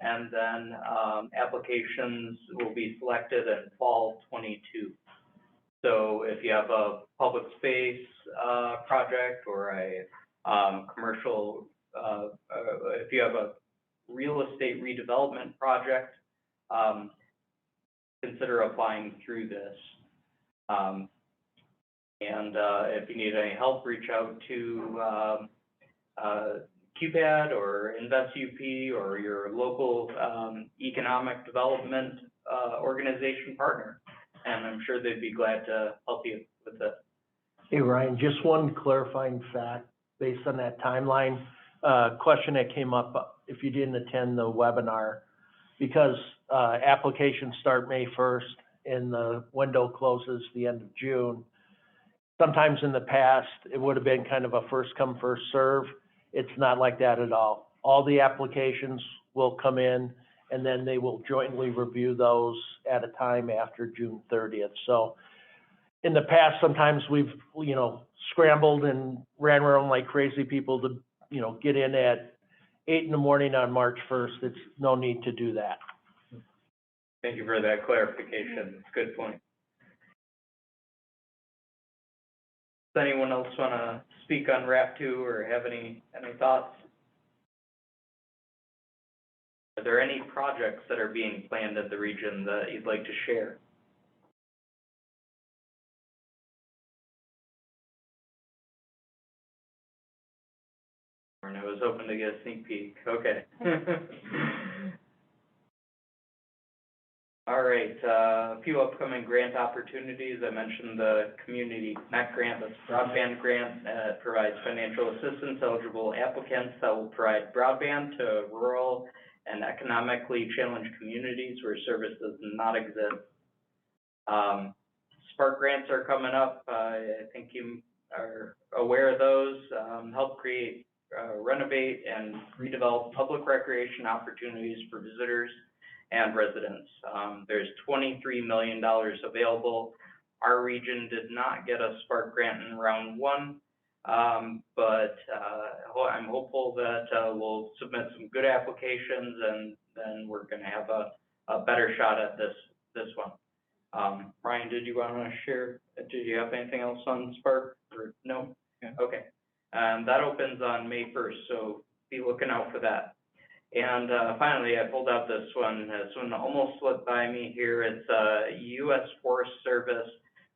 A: And then applications will be selected in fall 22. So if you have a public space project or a commercial, if you have a real estate redevelopment project, consider applying through this. And if you need any help, reach out to QPAD or InvestUP or your local economic development organization partner, and I'm sure they'd be glad to help you with this.
C: Hey, Ryan, just one clarifying fact based on that timeline. Question that came up, if you didn't attend the webinar, because applications start May 1st and the window closes the end of June. Sometimes in the past, it would have been kind of a first come, first serve. It's not like that at all. All the applications will come in and then they will jointly review those at a time after June 30th. So in the past, sometimes we've, scrambled and ran around like crazy people to, get in at 8 in the morning on March 1st. It's no need to do that.
A: Thank you for that clarification. It's a good point. Does anyone else want to speak on RAP 2 or have any thoughts? Are there any projects that are being planned in the region that you'd like to share? I was hoping to get a sneak peek. Okay. All right, a few upcoming grant opportunities. I mentioned the Community Connect Grant, that's a broadband grant that provides financial assistance to eligible applicants that will provide broadband to rural and economically challenged communities where service does not exist. Spark grants are coming up. I think you are aware of those. Help create, renovate, and redevelop public recreation opportunities for visitors and residents. There's $23 million available. Our region did not get a Spark grant in round 1, but I'm hopeful that we'll submit some good applications and then we're going to have a better shot at this one. Ryan, did you want to share? Did you have anything else on Spark or no? Yeah. Okay. That opens on May 1st, so be looking out for that. And finally, I pulled out this one. This one almost slipped by me here. It's a U.S. Forest Service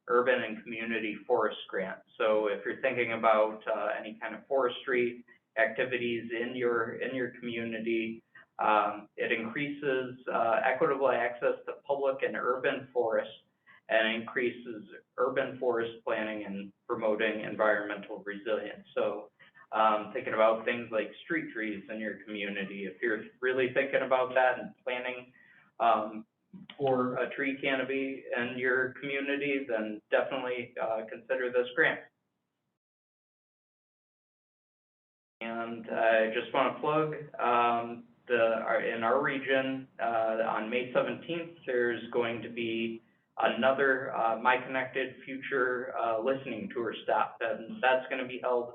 A: Urban and Community Forest Grant. So if you're thinking about any kind of forestry activities in your community, it increases equitable access to public and urban forests and increases urban forest planning and promoting environmental resilience. So thinking about things like street trees in your community. If you're really thinking about that and planning for a tree canopy in your community, then definitely consider this grant. And I just want to plug in our region, on May 17th, there's going to be another My Connected Future listening tour stop, and that's going to be held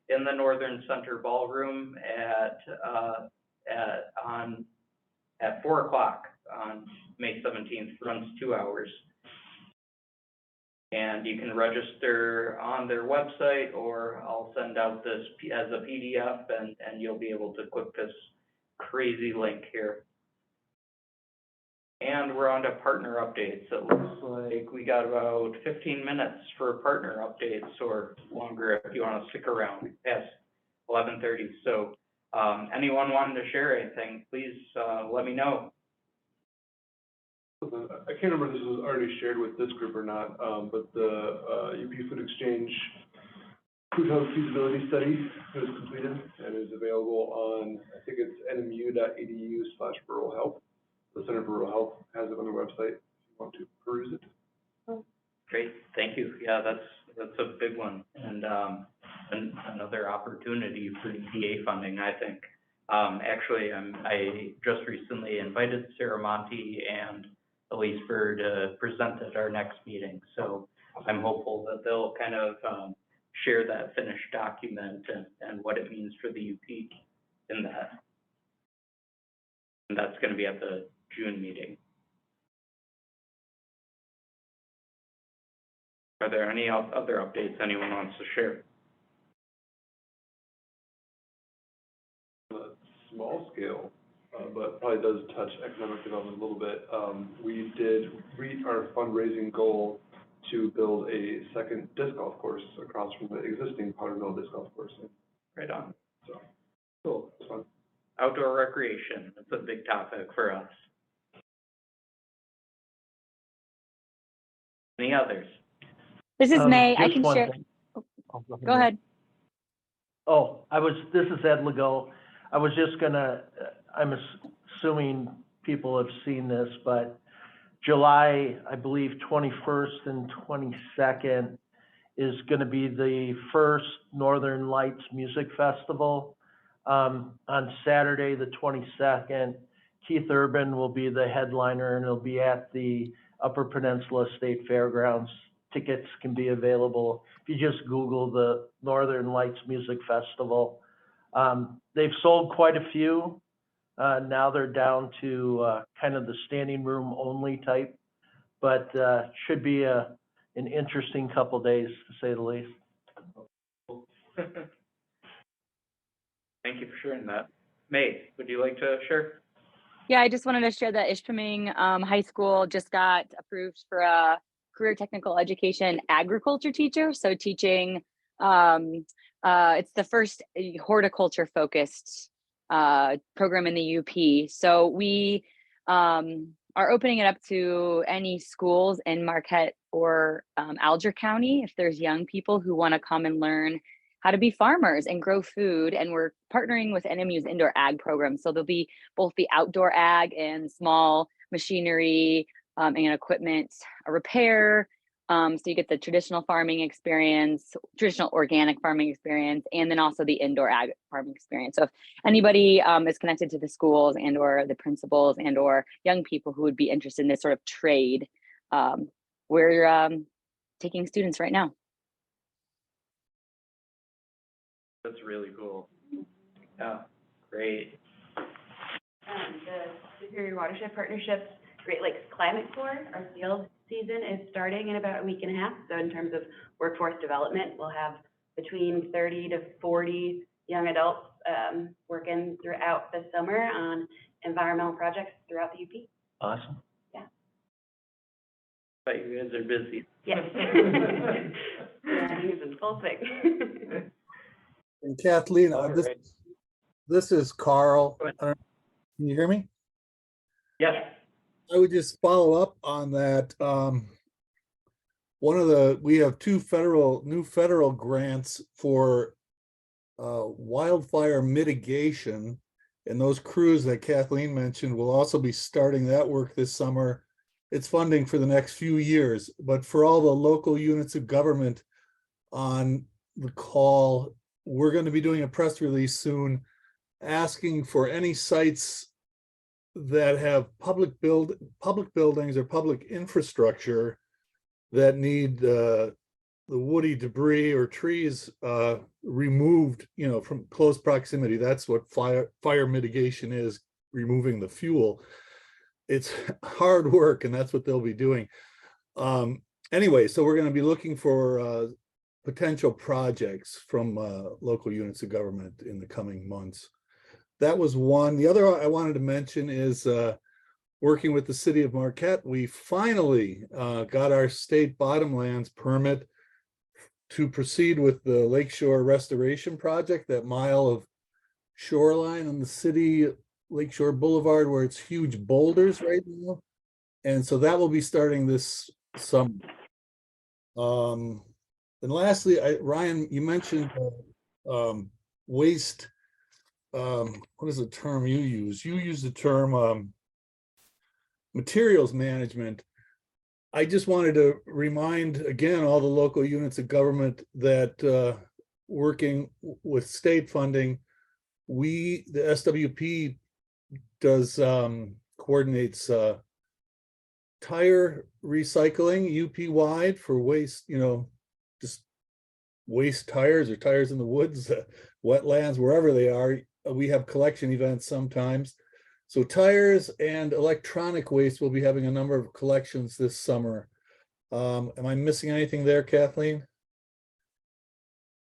A: in the Northern Center Ballroom at 4 o'clock on May 17th. Runs 2 hours. And you can register on their website, or I'll send out this as a PDF, and you'll be able to click this crazy link here. And we're on to partner updates. It looks like we got about 15 minutes for partner updates, or longer if you want to stick around past 11:30. So anyone wanting to share anything, please let me know.
D: I can't remember if this was already shared with this group or not, but the UP Food Exchange Food Health Feasibility Study was completed and is available on, I think it's nmu.edu/rural health. The Center for Rural Health has it on their website if you want to peruse it.
A: Great, thank you. Yeah, that's a big one, and another opportunity for EPA funding, I think. Actually, I just recently invited Sarah Monti and Elise Burr to present at our next meeting, so I'm hopeful that they'll kind of share that finished document and what it means for the UP in that. And that's going to be at the June meeting. Are there any other updates anyone wants to share?
D: Small scale, but probably does touch economic development a little bit. We did reach our fundraising goal to build a second disc golf course across from the existing Powder Mill disc golf course.
A: Right on.
D: So
A: cool.
D: It's fun.
A: Outdoor recreation, that's a big topic for us. Any others?
H: This is May. I
C: just
H: can
C: one
H: share.
C: thing.
H: Go ahead.
C: Oh, this is Ed Legault. I was just gonna, I'm assuming people have seen this, but July, I believe 21st and 22nd is gonna be the first Northern Lights Music Festival. On Saturday, the 22nd, Keith Urban will be the headliner, and it'll be at the Upper Peninsula State Fairgrounds. Tickets can be available if you just Google the Northern Lights Music Festival. They've sold quite a few. Now they're down to kind of the standing room only type, but should be an interesting couple days, to say the least.
A: Thank you for sharing that. May, would you like to share?
H: Yeah, I just wanted to share that Ishpeming High School just got approved for a career technical education agriculture teacher. So teaching, it's the first horticulture focused program in the UP. So we are opening it up to any schools in Marquette or Alger County if there's young people who want to come and learn how to be farmers and grow food. And we're partnering with NMU's indoor ag program. So there'll be both the outdoor ag and small machinery and equipment repair. So you get the traditional farming experience, traditional organic farming experience, and then also the indoor ag farming experience. So if anybody is connected to the schools and or the principals and or young people who would be interested in this sort of trade, we're taking students right now.
A: That's really cool. Yeah, great.
U: The Superior Watershed Partnership's Great Lakes Climate Corps, our field season is starting in about a week and a half. So in terms of workforce development, we'll have between 30 to 40 young adults working throughout the summer on environmental projects throughout the UP.
C: Awesome.
U: Yeah.
A: But you guys are busy.
U: Yes. Planning is in full swing.
E: And Kathleen, this is Carl. Can you hear me?
A: Yes.
E: I would just follow up on that. We have two new federal grants for wildfire mitigation, and those crews that Kathleen mentioned will also be starting that work this summer. It's funding for the next few years, but for all the local units of government on the call, we're going to be doing a press release soon asking for any sites that have public buildings or public infrastructure that need the woody debris or trees removed, from close proximity. That's what fire mitigation is, removing the fuel. It's hard work, and that's what they'll be doing. Anyway, so we're going to be looking for potential projects from local units of government in the coming months. That was one. The other I wanted to mention is working with the city of Marquette. We finally got our state bottomlands permit to proceed with the Lakeshore Restoration Project, that mile of shoreline on the city Lakeshore Boulevard where it's huge boulders right now. And so that will be starting this summer. And lastly, Ryan, you mentioned waste. What is the term you use? You use the term materials management. I just wanted to remind again all the local units of government that working with state funding, the SWP does coordinates tire recycling UP wide for waste, just waste tires or tires in the woods, wetlands, wherever they are. We have collection events sometimes. So tires and electronic waste will be having a number of collections this summer. Am I missing anything there, Kathleen?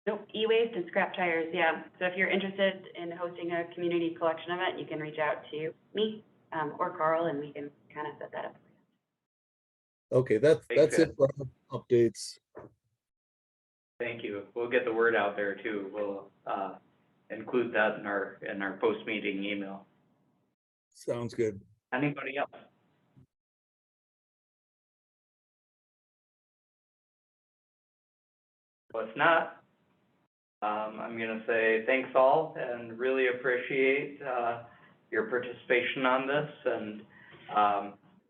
U: Nope, e-waste and scrap tires, yeah. So if you're interested in hosting a community collection event, you can reach out to me or Carl, and we can kind of set that up.
E: Okay, that's it for updates.
A: Thank you. We'll get the word out there too. We'll include that in our post-meeting email.
E: Sounds good.
A: Anybody else? Well, if not, I'm going to say thanks all and really appreciate your participation on this, and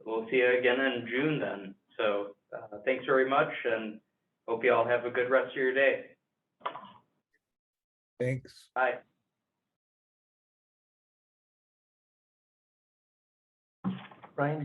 A: we'll see you again in June then. So thanks very much, and hope you all have a good rest of your day.
E: Thanks.
A: Bye.
C: Ryan,